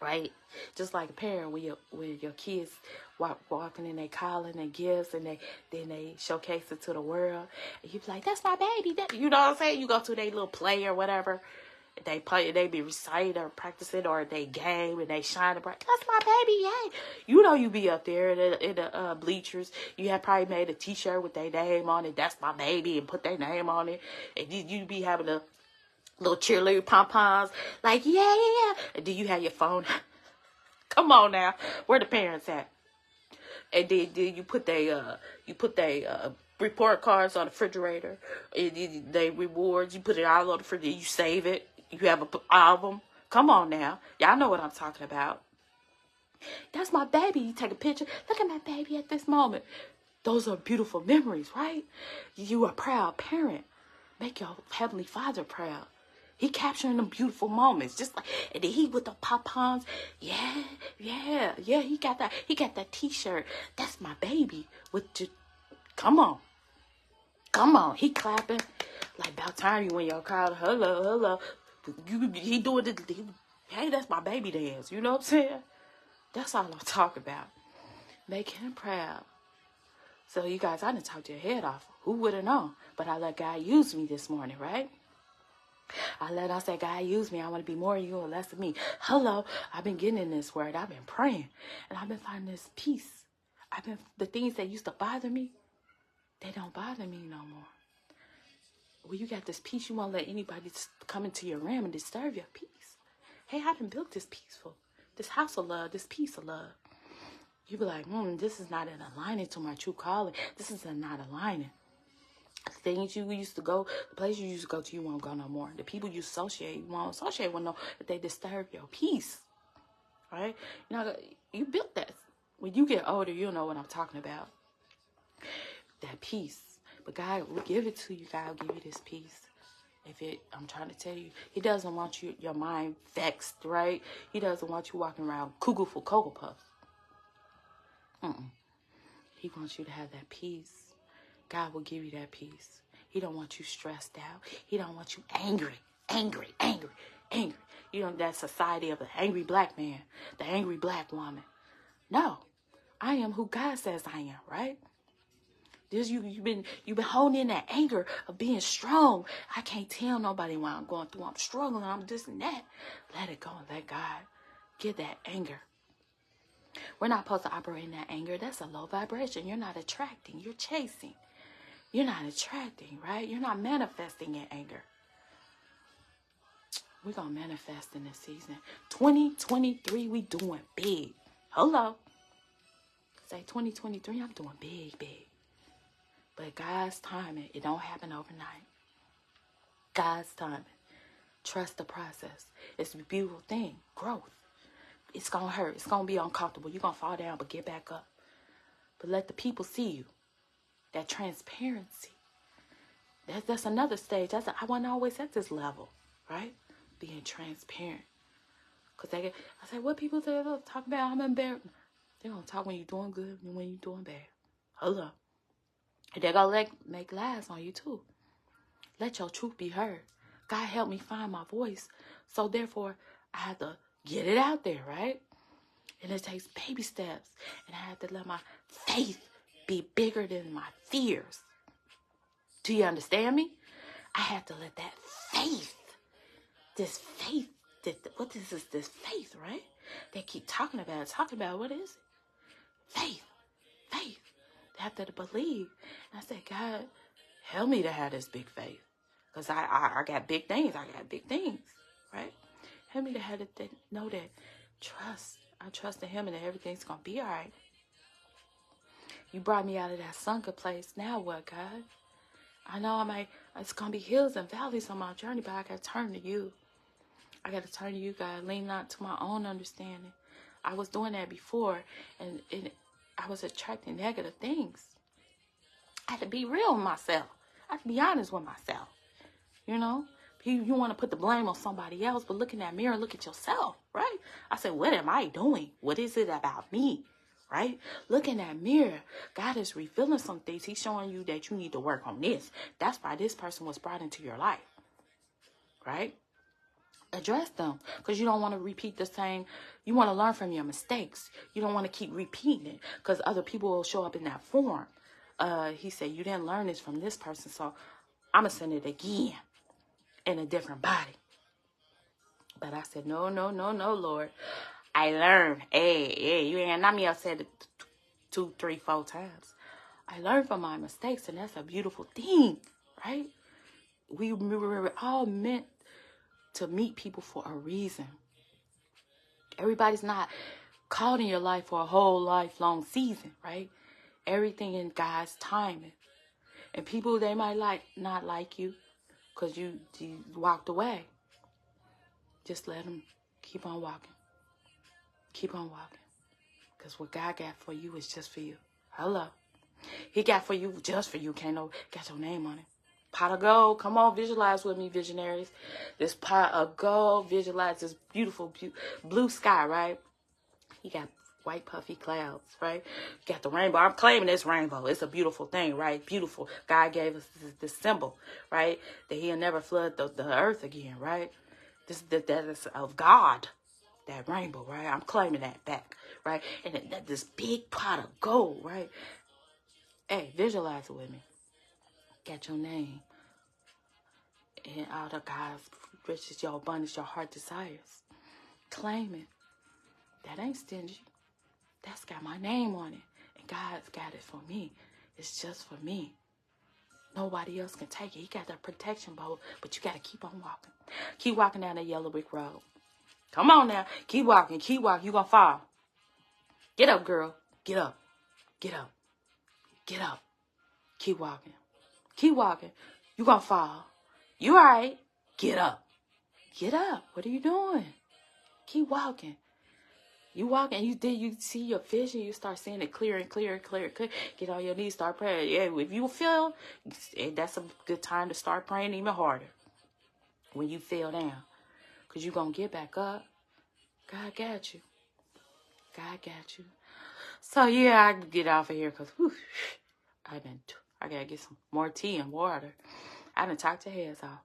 right? Just like a parent when your kids walking in their calling and gifts, and then they showcase it to the world. And you be like, that's my baby. You know what I'm saying? You go to their little play or whatever. They play, they be reciting or practicing, or they game and they shine bright. That's my baby, yay! You know you be up there in the bleachers. You have probably made a T-shirt with their name on it. That's my baby, and put their name on it. And you be having a little cheerleader pom-poms, like yeah. And then you have your phone. Come on now, where the parents at? And then you put they report cards on the refrigerator. And they rewards. You put it all on the refrigerator. You save it. You have an album. Come on now. Y'all know what I'm talking about. That's my baby. You take a picture. Look at my baby at this moment. Those are beautiful memories, right? You are a proud parent. Make your Heavenly Father proud. He capturing them beautiful moments. Just like, and then he with the pom-poms. Yeah. He got that T-shirt. That's my baby. Come on. He clapping. Like about time you when your crowd, hello. He doing it. Hey, that's my baby dance. You know what I'm saying? That's all I'm talking about. Make him proud. So you guys, I didn't talk your head off. Who would have known? But I let God use me this morning, right? I said, God, use me. I want to be more of you and less of me. Hello. I've been getting in this word. I've been praying. And I've been finding this peace. The things that used to bother me, they don't bother me no more. Well, you got this peace. You won't let anybody come into your realm and disturb your peace. Hey, I done built this house of love, this peace of love. You be like, this is not in aligning to my true calling. This is not aligning. The things you used to go, the place you used to go to, you won't go no more. The people you associate, you won't associate with if they disturb your peace. Right? You built that. When you get older, you'll know what I'm talking about. That peace. But God will give it to you. God will give you this peace. I'm trying to tell you, he doesn't want your mind vexed, right? He doesn't want you walking around cuckoo for Cocoa Puffs. He wants you to have that peace. God will give you that peace. He don't want you stressed out. He don't want you angry. You know, that society of the angry black man, the angry black woman. No, I am who God says I am, right? You've been holding in that anger of being strong. I can't tell nobody what I'm going through. I'm struggling. I'm this and that. Let it go and let God get that anger. We're not supposed to operate in that anger. That's a low vibration. You're not attracting. You're chasing. You're not attracting, right? You're not manifesting in anger. We're going to manifest in this season. 2023, we doing big. Hello. Say 2023, I'm doing big. But God's timing, it don't happen overnight. God's timing. Trust the process. It's a beautiful thing. Growth. It's going to hurt. It's going to be uncomfortable. You're going to fall down, but get back up. But let the people see you. That transparency. That's another stage. I wasn't always at this level, right? Being transparent. Because I say, what people say, talk about, I'm embarrassed. They're going to talk when you're doing good and when you're doing bad. Hello. And they're going to make lies on you too. Let your truth be heard. God helped me find my voice. So therefore, I had to get it out there, right? And it takes baby steps. And I had to let my faith be bigger than my fears. Do you understand me? I had to let that faith, what is this faith, right? They keep talking about what is it? Faith. They have to believe. And I said, God, help me to have this big faith. Because I got big things. Right? Help me to have it, know that trust. I trust in him and that everything's going to be all right. You brought me out of that sunken place. Now what, God? I know it's going to be hills and valleys on my journey, but I got to turn to you. I got to turn to you, God. Lean not to my own understanding. I was doing that before, and I was attracting negative things. I had to be real with myself. I had to be honest with myself. You know? You want to put the blame on somebody else, but look in that mirror, look at yourself, right? I said, what am I doing? What is it about me? Right? Look in that mirror. God is revealing some things. He's showing you that you need to work on this. That's why this person was brought into your life. Right? Address them. Because you don't want to repeat the same. You want to learn from your mistakes. You don't want to keep repeating it. Because other people will show up in that form. He said, you didn't learn this from this person. So I'm going to send it again. In a different body. But I said, no, Lord. I learned. Hey, you ain't not me. I said it 2, 3, 4 times. I learned from my mistakes, and that's a beautiful thing, right? We were all meant to meet people for a reason. Everybody's not called in your life for a whole lifelong season, right? Everything in God's timing. And people, they might not like you because you walked away. Just let them keep on walking. Keep on walking. Because what God got for you is just for you. Hello. He got for you just for you. Got your name on it. Pot of gold. Come on, visualize with me, visionaries. This pot of gold. Visualize this beautiful blue sky, right? He got white puffy clouds, right? You got the rainbow. I'm claiming this rainbow. It's a beautiful thing, right? Beautiful. God gave us this symbol, right? That he'll never flood the earth again, right? That is of God. That rainbow, right? I'm claiming that back, right? And this big pot of gold, right? Hey, visualize it with me. Got your name. And out of God's riches, your abundance, your heart desires. Claim it. That ain't stingy. That's got my name on it. And God's got it for me. It's just for me. Nobody else can take it. He got that protection bow, but you got to keep on walking. Keep walking down that yellow brick road. Come on now. Keep walking. Keep walking. You're going to fall. Get up, girl. Get up. Get up. Get up. Keep walking. Keep walking. You're going to fall. You all right. Get up. Get up. What are you doing? Keep walking. You walk and you see your vision. You start seeing it clear and clear and clear and clear. Get on your knees, start praying. Yeah, if you feel, that's a good time to start praying even harder. When you fell down, because you're going to get back up. God got you. God got you. So, yeah, I can get off of here because I got to get some more tea and water. I done talked your heads off.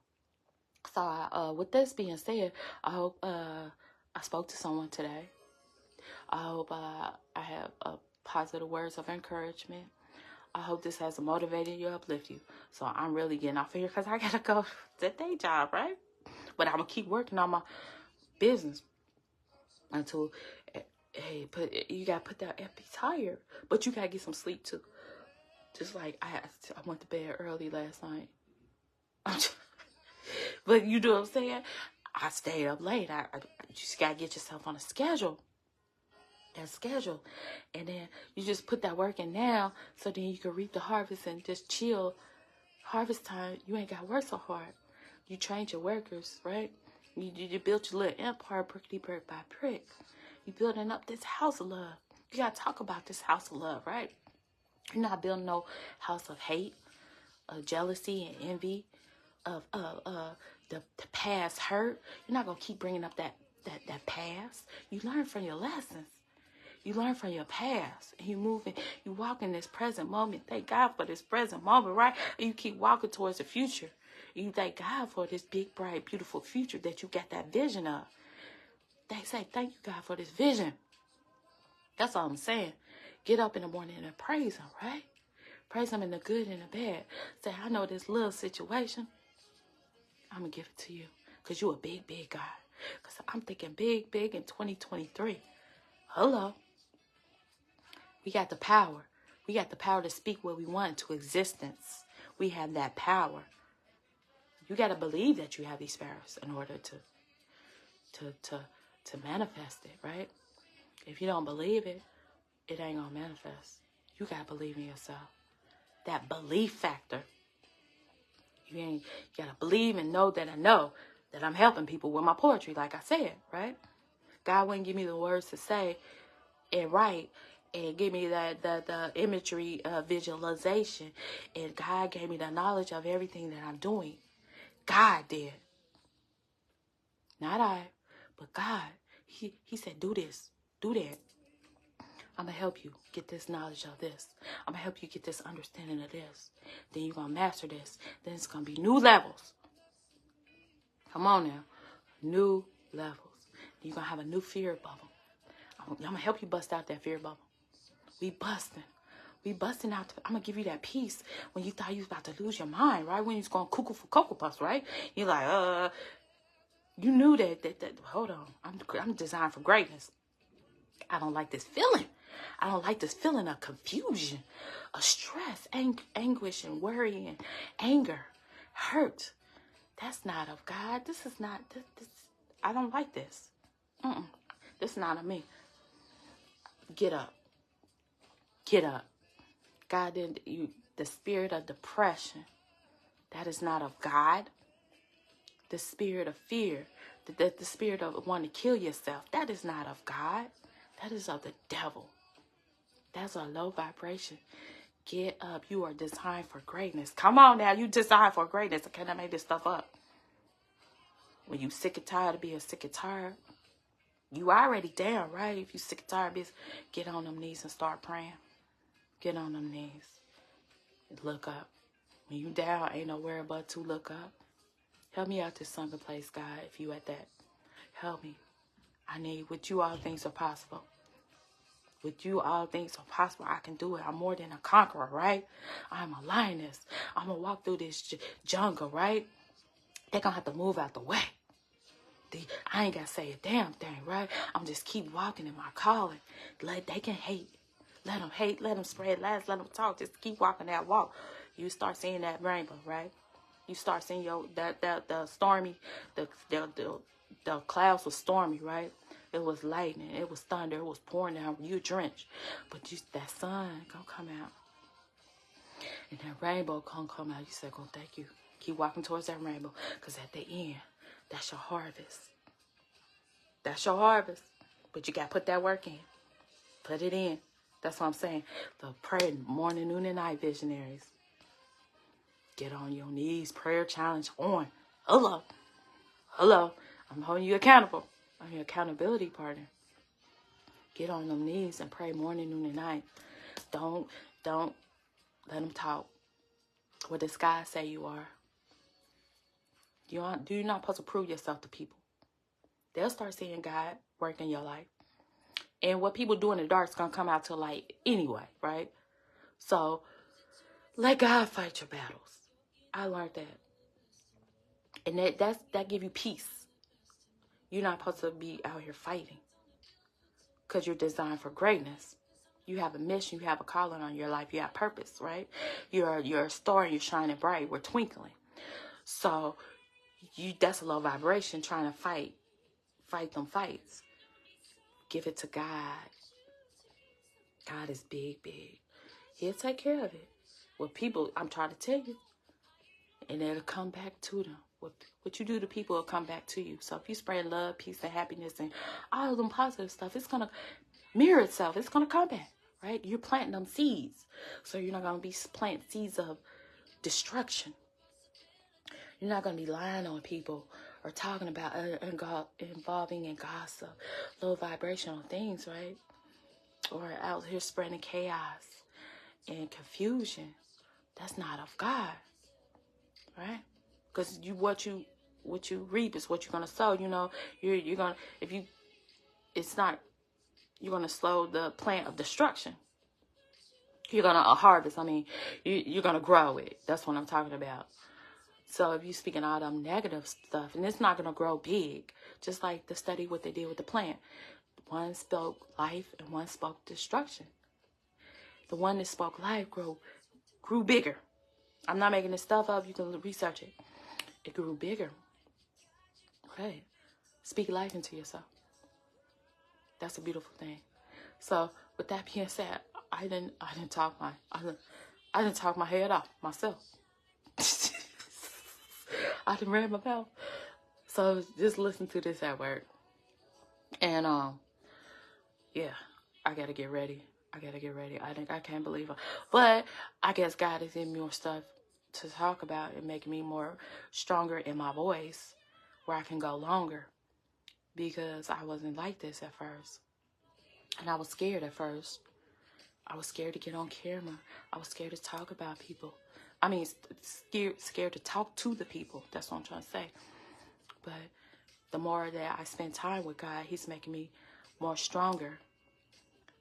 So, with this being said, I hope I spoke to someone today. I hope I have positive words of encouragement. I hope this has motivated you, uplift you. So I'm really getting off of here because I got to go to the day job, right? But I'm going to keep working on my business until, hey, you got to put that be tired. But you got to get some sleep too. Just like I went to bed early last night. But you know what I'm saying? I stayed up late. I just got to get yourself on a schedule. And then you just put that work in now so then you can reap the harvest and just chill. Harvest time, you ain't got to work so hard. You trained your workers, right? You built your little empire brick by brick. You building up this house of love. You got to talk about this house of love, right? You're not building no house of hate, of jealousy and envy, of the past hurt. You're not going to keep bringing up that past. You learn from your lessons. You learn from your past. And you walk in this present moment. Thank God for this present moment, right? And you keep walking towards the future. You thank God for this big, bright, beautiful future that you got that vision of. They say, thank you, God, for this vision. That's all I'm saying. Get up in the morning and praise him, right? Praise him in the good and the bad. Say, I know this little situation. I'm going to give it to you. Because you a big, big God. Because I'm thinking big, big in 2023. Hello. We got the power. We got the power to speak what we want into existence. We have that power. You got to believe that you have these powers in order to manifest it, right? If you don't believe it, it ain't going to manifest. You got to believe in yourself. That belief factor. You got to believe and know that I know that I'm helping people with my poetry, like I said, right? God wouldn't give me the words to say and write and give me the imagery visualization. And God gave me the knowledge of everything that I'm doing. God did. Not I, but God. He said, do this, do that. I'm going to help you get this knowledge of this. I'm going to help you get this understanding of this. Then you're going to master this. Then it's going to be new levels. Come on now. New levels. You're going to have a new fear bubble. I'm going to help you bust out that fear bubble. We busting out. I'm going to give you that peace when you thought you was about to lose your mind, right? When you was going cuckoo for Cocoa Puffs, right? You're like, you knew that hold on. I'm designed for greatness. I don't like this feeling. I don't like this feeling of confusion, of stress, anguish, and worry, and anger, hurt. That's not of God. This is not, this I don't like this. This is not of me. Get up. Get up. God didn't, the spirit of depression, that is not of God. The spirit of fear, the spirit of wanting to kill yourself, that is not of God. That is of the devil. That's a low vibration. Get up. You are designed for greatness. Come on now. You designed for greatness. I cannot make this stuff up. When you sick and tired of being sick and tired, you already down, right? If you sick and tired of this, get on them knees and start praying. Get on them knees. And look up. When you down, ain't nowhere but to look up. Help me out this sunken place, God, if you at that. Help me. I need, with you all things are possible. With you, all things are possible. I can do it. I'm more than a conqueror, right? I'm a lioness. I'm going to walk through this jungle, right? They're going to have to move out the way. I ain't got to say a damn thing, right? I'm just keep walking in my calling. They can hate. Let them hate. Let them spread lies. Let them talk. Just keep walking that walk. You start seeing that rainbow, right? You start seeing the stormy, the clouds were stormy, right? It was lightning, it was thunder, it was pouring down, you drenched. But that sun gonna come out. And that rainbow gonna come out. You say, "God, thank you." Keep walking towards that rainbow. Because at the end, that's your harvest. That's your harvest. But you got to put that work in. Put it in. That's what I'm saying. The prayer morning, noon, and night visionaries. Get on your knees. Prayer challenge on. Hello. Hello. I'm holding you accountable. I'm your accountability partner. Get on them knees and pray morning, noon, and night. Don't let them talk. What does God say you are? You're not supposed to prove yourself to people. They'll start seeing God work in your life. And what people do in the dark is going to come out to light anyway, right? So, let God fight your battles. I learned that. And that give you peace. You're not supposed to be out here fighting. Because you're designed for greatness. You have a mission. You have a calling on your life. You have purpose, right? You're a star and you're shining bright. We're twinkling. So, that's a low vibration trying to fight them fights. Give it to God. God is big, big. He'll take care of it. What people, I'm trying to tell you, and it'll come back to them. What you do to people will come back to you. So if you spread love, peace, and happiness, and all of them positive stuff, it's going to mirror itself. It's going to come back, right? You're planting them seeds. So you're not going to be planting seeds of destruction. You're not going to be lying on people or talking about involving in gossip, low vibrational things, right? Or out here spreading chaos and confusion. That's not of God, right? Because what you reap is what you're gonna sow. You know, you're gonna you're gonna slow the plant of destruction. You're gonna harvest. I mean, you're gonna grow it. That's what I'm talking about. So if you're speaking all them negative stuff, and it's not gonna grow big, just like the study what they did with the plant. One spoke life and one spoke destruction. The one that spoke life grew bigger. I'm not making this stuff up. You can research it. It grew bigger. Right. Speak life into yourself. That's a beautiful thing. So with that being said, I didn't talk my head off myself. I didn't ran my mouth. So just listen to this at work. And yeah, I gotta get ready. I can't believe it. But I guess God is in me more stuff to talk about and making me more stronger in my voice where I can go longer, because I wasn't like this at first. And I was scared at first. I was scared to get on camera. I was scared to talk about people. I mean, scared to talk to the people. That's what I'm trying to say. But the more that I spend time with God, He's making me more stronger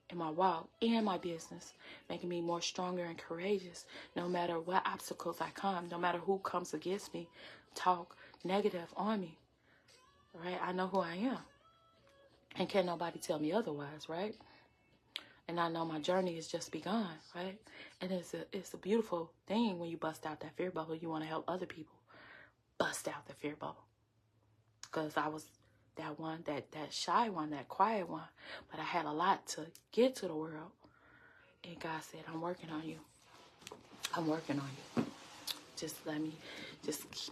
in my walk and my business, making me more stronger and courageous. No matter what obstacles I come, no matter who comes against me, talk negative on me, right? I know who I am, and can't nobody tell me otherwise, right? And I know my journey has just begun, right? And it's a beautiful thing when you bust out that fear bubble. You want to help other people bust out the fear bubble, because I was that one, that shy one, that quiet one. But I had a lot to get to the world. And God said, I'm working on you. I'm working on you. Just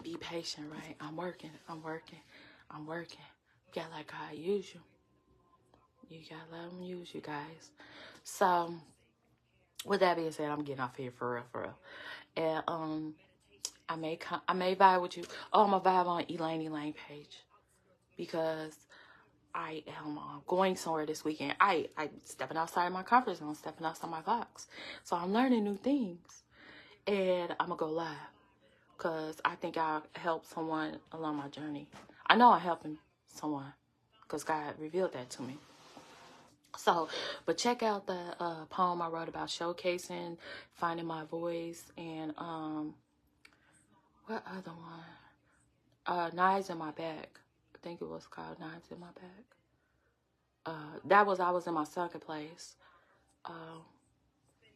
be patient, right? I'm working. You gotta let God use you. You gotta let Him use you, guys. So, with that being said, I'm getting off here for real. And I may vibe with you. Oh, I'm gonna vibe on Elaine page, because I am going somewhere this weekend. I'm stepping outside of my comfort zone, stepping outside my box. So I'm learning new things. And I'm going to go live, because I think I'll help someone along my journey. I know I'm helping someone, because God revealed that to me. So, but check out the poem I wrote about showcasing, finding my voice, and what other one? Knives in My Back. I think it was called Knives in My Back. I was in my sunken place.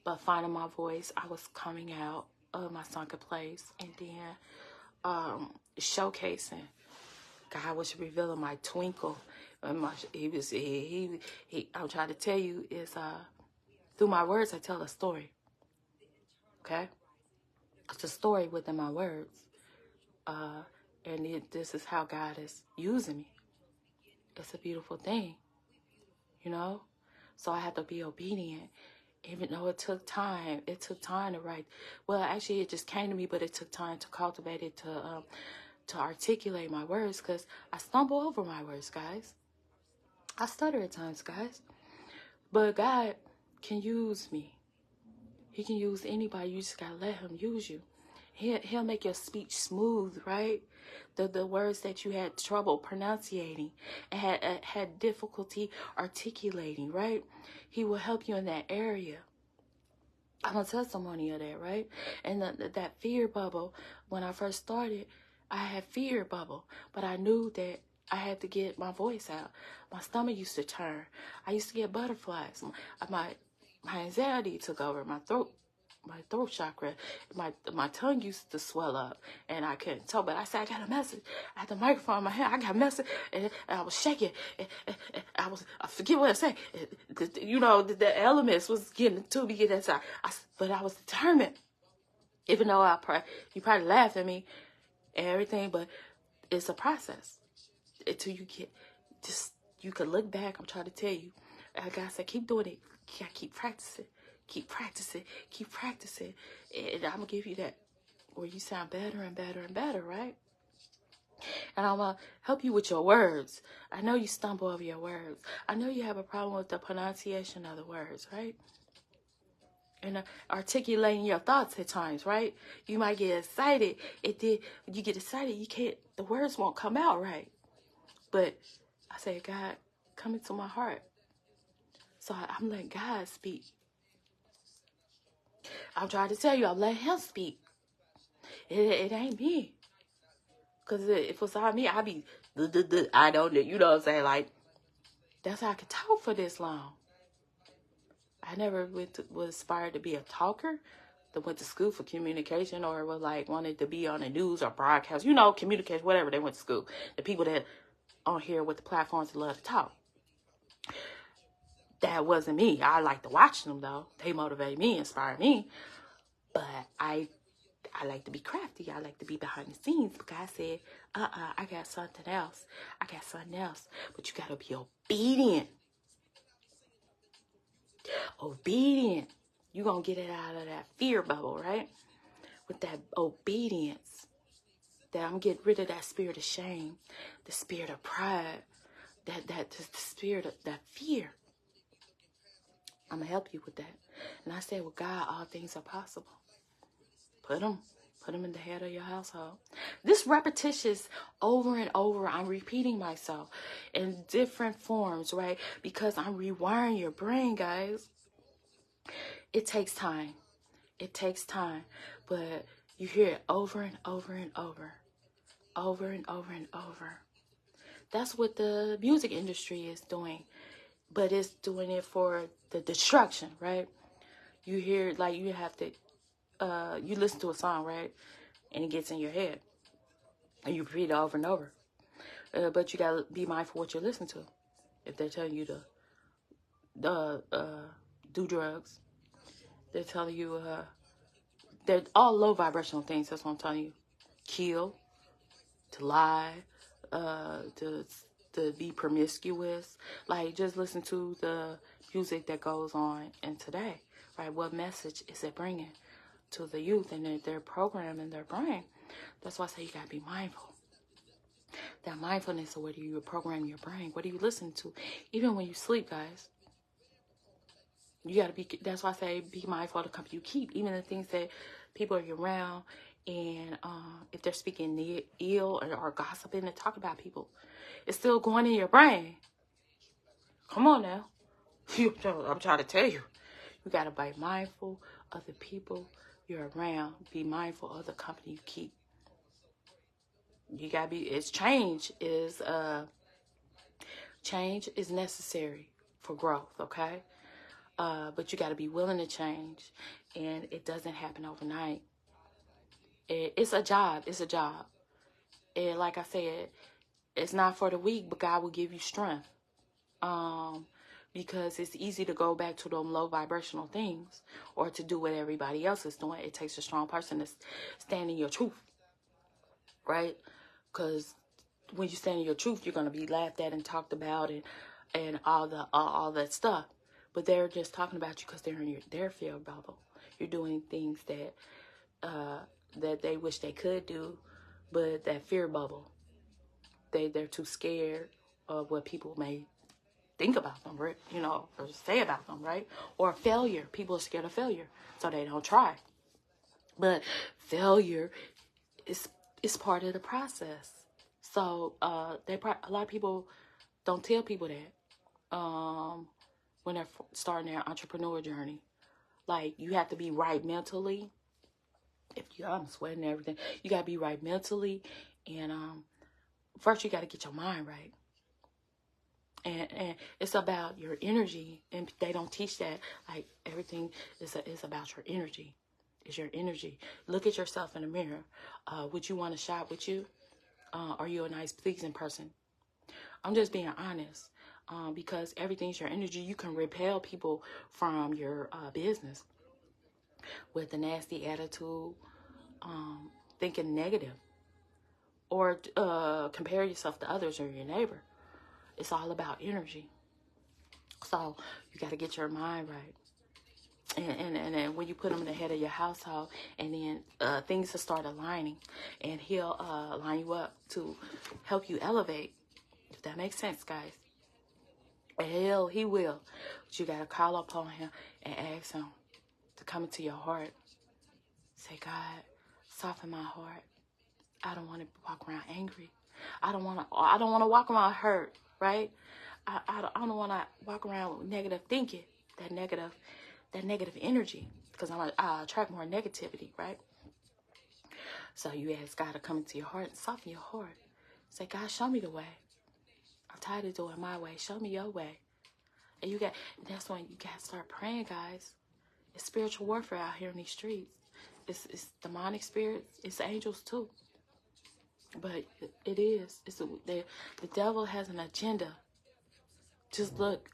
But finding my voice, I was coming out of my sunken place, and then showcasing. God was revealing my twinkle. And I'm trying to tell you, is through my words I tell a story. Okay? It's a story within my words. And this is how God is using me. It's a beautiful thing. you know? So I had to be obedient. Even though it took time to write. Well, actually, it just came to me, but it took time to cultivate it, to articulate my words, because I stumble over my words, guys. I stutter at times, guys. But God can use me. He can use anybody. You just gotta let him use you. He'll make your speech smooth, right? The words that you had trouble pronunciating and had difficulty articulating, right? He will help you in that area. I'm a testimony of that, right? And that fear bubble, when I first started, I had fear bubble, but I knew that I had to get my voice out. My stomach used to turn. I used to get butterflies. My anxiety took over. My throat chakra, my tongue used to swell up, and I couldn't talk. But I said, I got a message. I had the microphone in my hand. I got a message, and I was shaking. And I forget what I said. The elements was getting to me. But I was determined. Even though you probably laughed at me and everything, but it's a process until you get you can look back. I'm trying to tell you. God said, keep doing it. You gotta keep practicing. Keep practicing. Keep practicing. And I'm going to give you that where you sound better and better and better, right? And I'm going to help you with your words. I know you stumble over your words. I know you have a problem with the pronunciation of the words, right? And articulating your thoughts at times, right? You might get excited. When you get excited, the words won't come out right. But I say, God, come into my heart. So I'm letting God speak. I'm trying to tell you, I'm letting him speak. It ain't me. Because if it was all me, I'd be, I don't know, you know what I'm saying? Like, that's how I could talk for this long. I never was inspired to be a talker that went to school for communication or was wanted to be on the news or broadcast, communication, whatever they went to school. The people that on here with the platforms that love to talk. That wasn't me. I like to watch them, though. They motivate me, inspire me. But I like to be crafty. I like to be behind the scenes. But God said, I got something else. I got something else. But you got to be obedient. Obedient. You're going to get it out of that fear bubble, right? With that obedience. That I'm getting rid of that spirit of shame. The spirit of pride. The spirit of that fear. I'm going to help you with that. And I said, with God, all things are possible. Put them in the head of your household. This repetitious over and over. I'm repeating myself in different forms, right? Because I'm rewiring your brain, guys. It takes time. It takes time. But you hear it over and over and over. Over and over and over. That's what the music industry is doing. But it's doing it for the destruction, right? You hear, you have to, you listen to a song, right? And it gets in your head. And you repeat it over and over. But you got to be mindful what you're listening to. If they're telling you to do drugs, they're telling you, they're all low vibrational things. That's what I'm telling you. Kill, to lie, to be promiscuous. Just listen to the music that goes on in today, right? What message is it bringing to the youth and their program in their brain? That's why I say you gotta be mindful. That mindfulness of whether you program your brain, what do you listen to? Even when you sleep, guys. You gotta be, that's why I say be mindful of the company you keep. Even the things that people are around, and if they're speaking ill or gossiping and talk about people, it's still going in your brain. Come on now. I'm trying to tell you. You gotta be mindful of the people you're around. Be mindful of the company you keep. You gotta be, change is necessary for growth, okay? But you gotta be willing to change, and it doesn't happen overnight. It's a job. It's a job. And like I said, it's not for the weak, but God will give you strength. Because it's easy to go back to them low vibrational things or to do what everybody else is doing. It takes a strong person to stand in your truth, right? Because when you stand in your truth, you're going to be laughed at and talked about, and and all that stuff. But they're just talking about you because they're in their fear bubble. You're doing things that they wish they could do, but that fear bubble, they're too scared of what people may think about them, right? You know, or say about them, right? Or failure. People are scared of failure, so they don't try. But failure is part of the process. So a lot of people don't tell people that when they're starting their entrepreneur journey. Like, you have to be right mentally. I'm sweating and everything. You got to be right mentally. And first, you got to get your mind right. And it's about your energy. And they don't teach that. Like, everything is about your energy. It's your energy. Look at yourself in the mirror. Would you want to shop with you? Are you a nice, pleasing person? I'm just being honest. Because everything's your energy. You can repel people from your business with a nasty attitude, thinking negative, or compare yourself to others or your neighbor. It's all about energy. So you got to get your mind right. And then when you put him in the head of your household, and then things will start aligning, and he'll line you up to help you elevate. If that makes sense, guys. Hell, he will. But you got to call upon him and ask him to come into your heart. Say, God, soften my heart. I don't want to walk around angry. I don't want to walk around hurt, right? I don't want to walk around with negative thinking, that negative energy, because I attract more negativity, right? So you ask God to come into your heart and soften your heart. Say, God, show me the way. I'm tired of doing my way. Show me your way. And that's when you got to start praying, guys. It's spiritual warfare out here in these streets. It's demonic spirits. It's angels too. But it is. The devil has an agenda. Just look.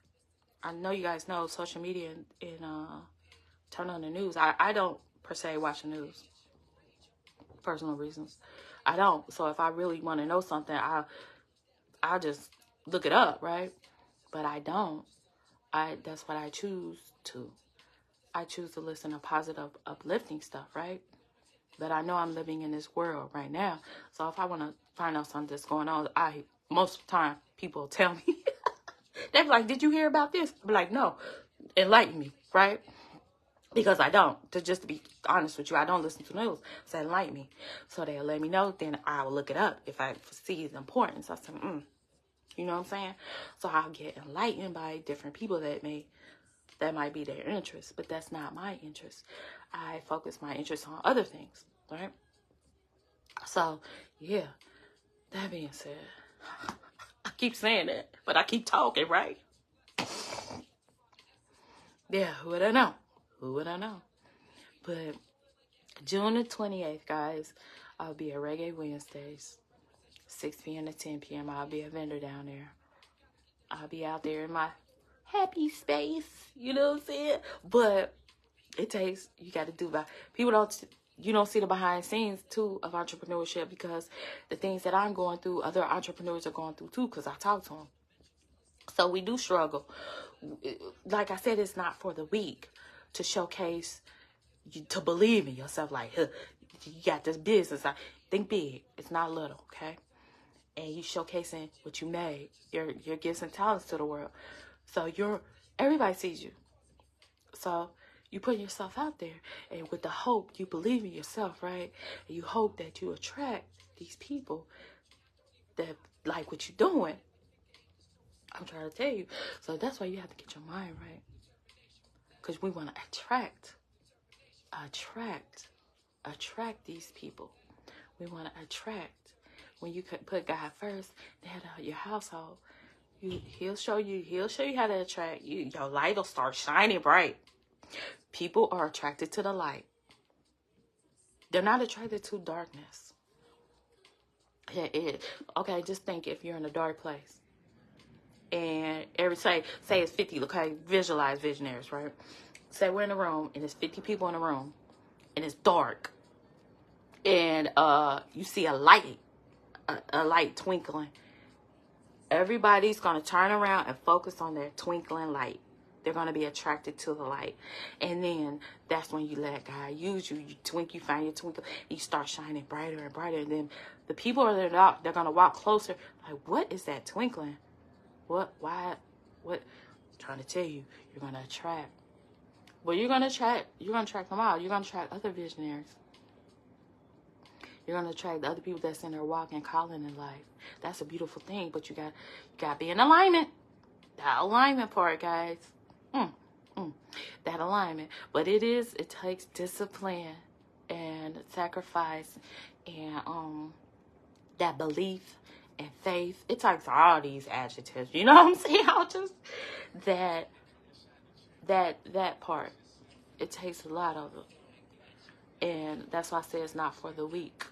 I know you guys know social media and turn on the news. I don't per se watch the news. Personal reasons. I don't. So if I really want to know something, I'll just look it up, right? But I don't. That's what I choose to. I choose to listen to positive, uplifting stuff, right? But I know I'm living in this world right now. So if I want to find out something that's going on, most of the time, people tell me. They're like, did you hear about this? I'm like, no. Enlighten me, right? Because I don't. Just to be honest with you, I don't listen to news. So enlighten me. So they'll let me know. Then I will look it up if I see the importance. I say, you know what I'm saying? So I'll get enlightened by different people that might be their interest, but that's not my interest. I focus my interest on other things, right? So, yeah, that being said, I keep saying that, but I keep talking, right? Yeah, who would I know? Who would I know? But June the 28th, guys, I'll be at Reggae Wednesdays, 6 p.m. to 10 p.m. I'll be a vendor down there. I'll be out there in my happy space, you know what I'm saying? But you got to do that. You don't see the behind the scenes too of entrepreneurship, because the things that I'm going through, other entrepreneurs are going through too, because I talk to them. So we do struggle. Like I said, it's not for the weak to showcase, to believe in yourself. Like, you got this business. Think big. It's not little, okay? And you showcasing what you made, your gifts and talents to the world. So everybody sees you. So you put yourself out there, and with the hope, you believe in yourself, right? And you hope that you attract these people that like what you're doing. I'm trying to tell you. So that's why you have to get your mind right. Because we want to attract these people. We want to attract. When you put God first, head of your household, he'll show you how to attract you. Your light will start shining bright. People are attracted to the light. They're not attracted to darkness. Okay, just think if you're in a dark place. And say it's 50, okay, visualize visionaries, right? Say we're in a room and there's 50 people in a room and it's dark. And you see a light twinkling. Everybody's going to turn around and focus on their twinkling light. They're going to be attracted to the light. And then that's when you let God use you. You twink, you find your twinkle, and you start shining brighter and brighter. And then the people are there, they're going to walk closer. Like, what is that twinkling? What? Why? What? I'm trying to tell you, you're going to attract. Well, you're going to attract them out. You're going to attract other visionaries. You're going to attract the other people that's in their walk and calling in life. That's a beautiful thing, but you got to be in alignment. That alignment part, guys. That alignment. But it takes discipline and sacrifice and that belief and faith. It takes all these adjectives. You know what I'm saying? I'll just that part. It takes a lot of it. And that's why I say it's not for the weak.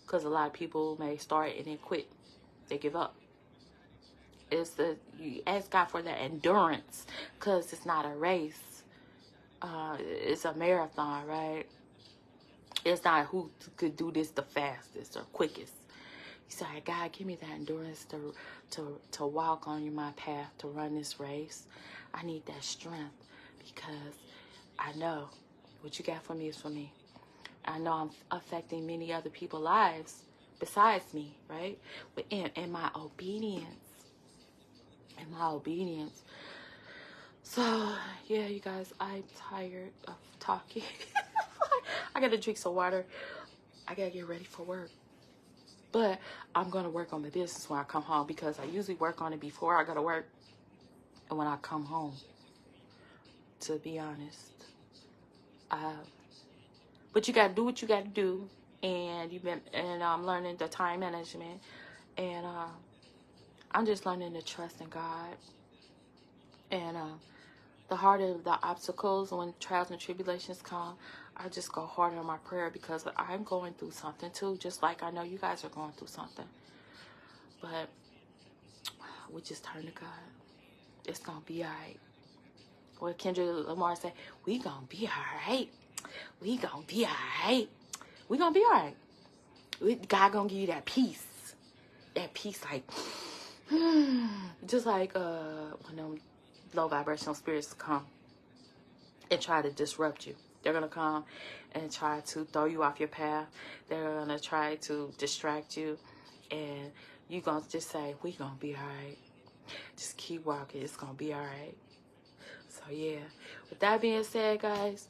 Because a lot of people may start and then quit. They give up. You ask God for that endurance. Because it's not a race. It's a marathon, right? It's not who could do this the fastest or quickest. You say, God, give me that endurance to walk on my path, to run this race. I need that strength. Because I know what you got for me is for me. I know I'm affecting many other people's lives besides me, right? But in my obedience. So, yeah, you guys, I'm tired of talking. I got to drink some water. I got to get ready for work. But I'm going to work on the business when I come home because I usually work on it before I go to work and when I come home, to be honest. But you got to do what you got to do. And I'm learning the time management. And I'm just learning to trust in God. And the harder the obstacles, when trials and tribulations come, I just go harder in my prayer because I'm going through something too, just like I know you guys are going through something. But we just turn to God. It's going to be all right. What Kendrick Lamar said, we going to be all right. We going to be all right. We going to be all right. God going to give you that peace. That peace, like, just like when them low vibrational spirits come and try to disrupt you. They're going to come and try to throw you off your path. They're going to try to distract you. And you're going to just say, we going to be all right. Just keep walking. It's going to be all right. So, yeah. With that being said, guys,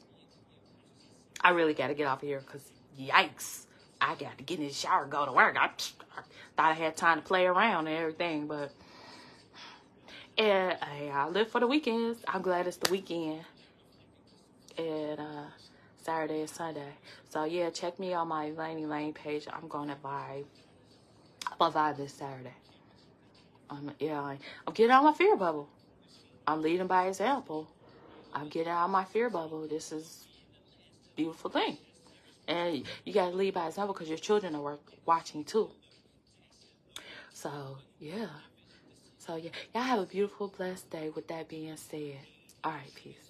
I really got to get off of here because, yikes, I got to get in the shower and go to work. I thought I had time to play around and everything, but and I live for the weekends. I'm glad it's the weekend. And Saturday and Sunday. So, yeah, check me on my Laney Lane page. I'm going to vibe. I'm going to vibe this Saturday. I'm getting out of my fear bubble. I'm leading by example. I'm getting out of my fear bubble. This is a beautiful thing. And you got to lead by example because your children are watching too. So, yeah. Y'all have a beautiful, blessed day with that being said. All right, peace.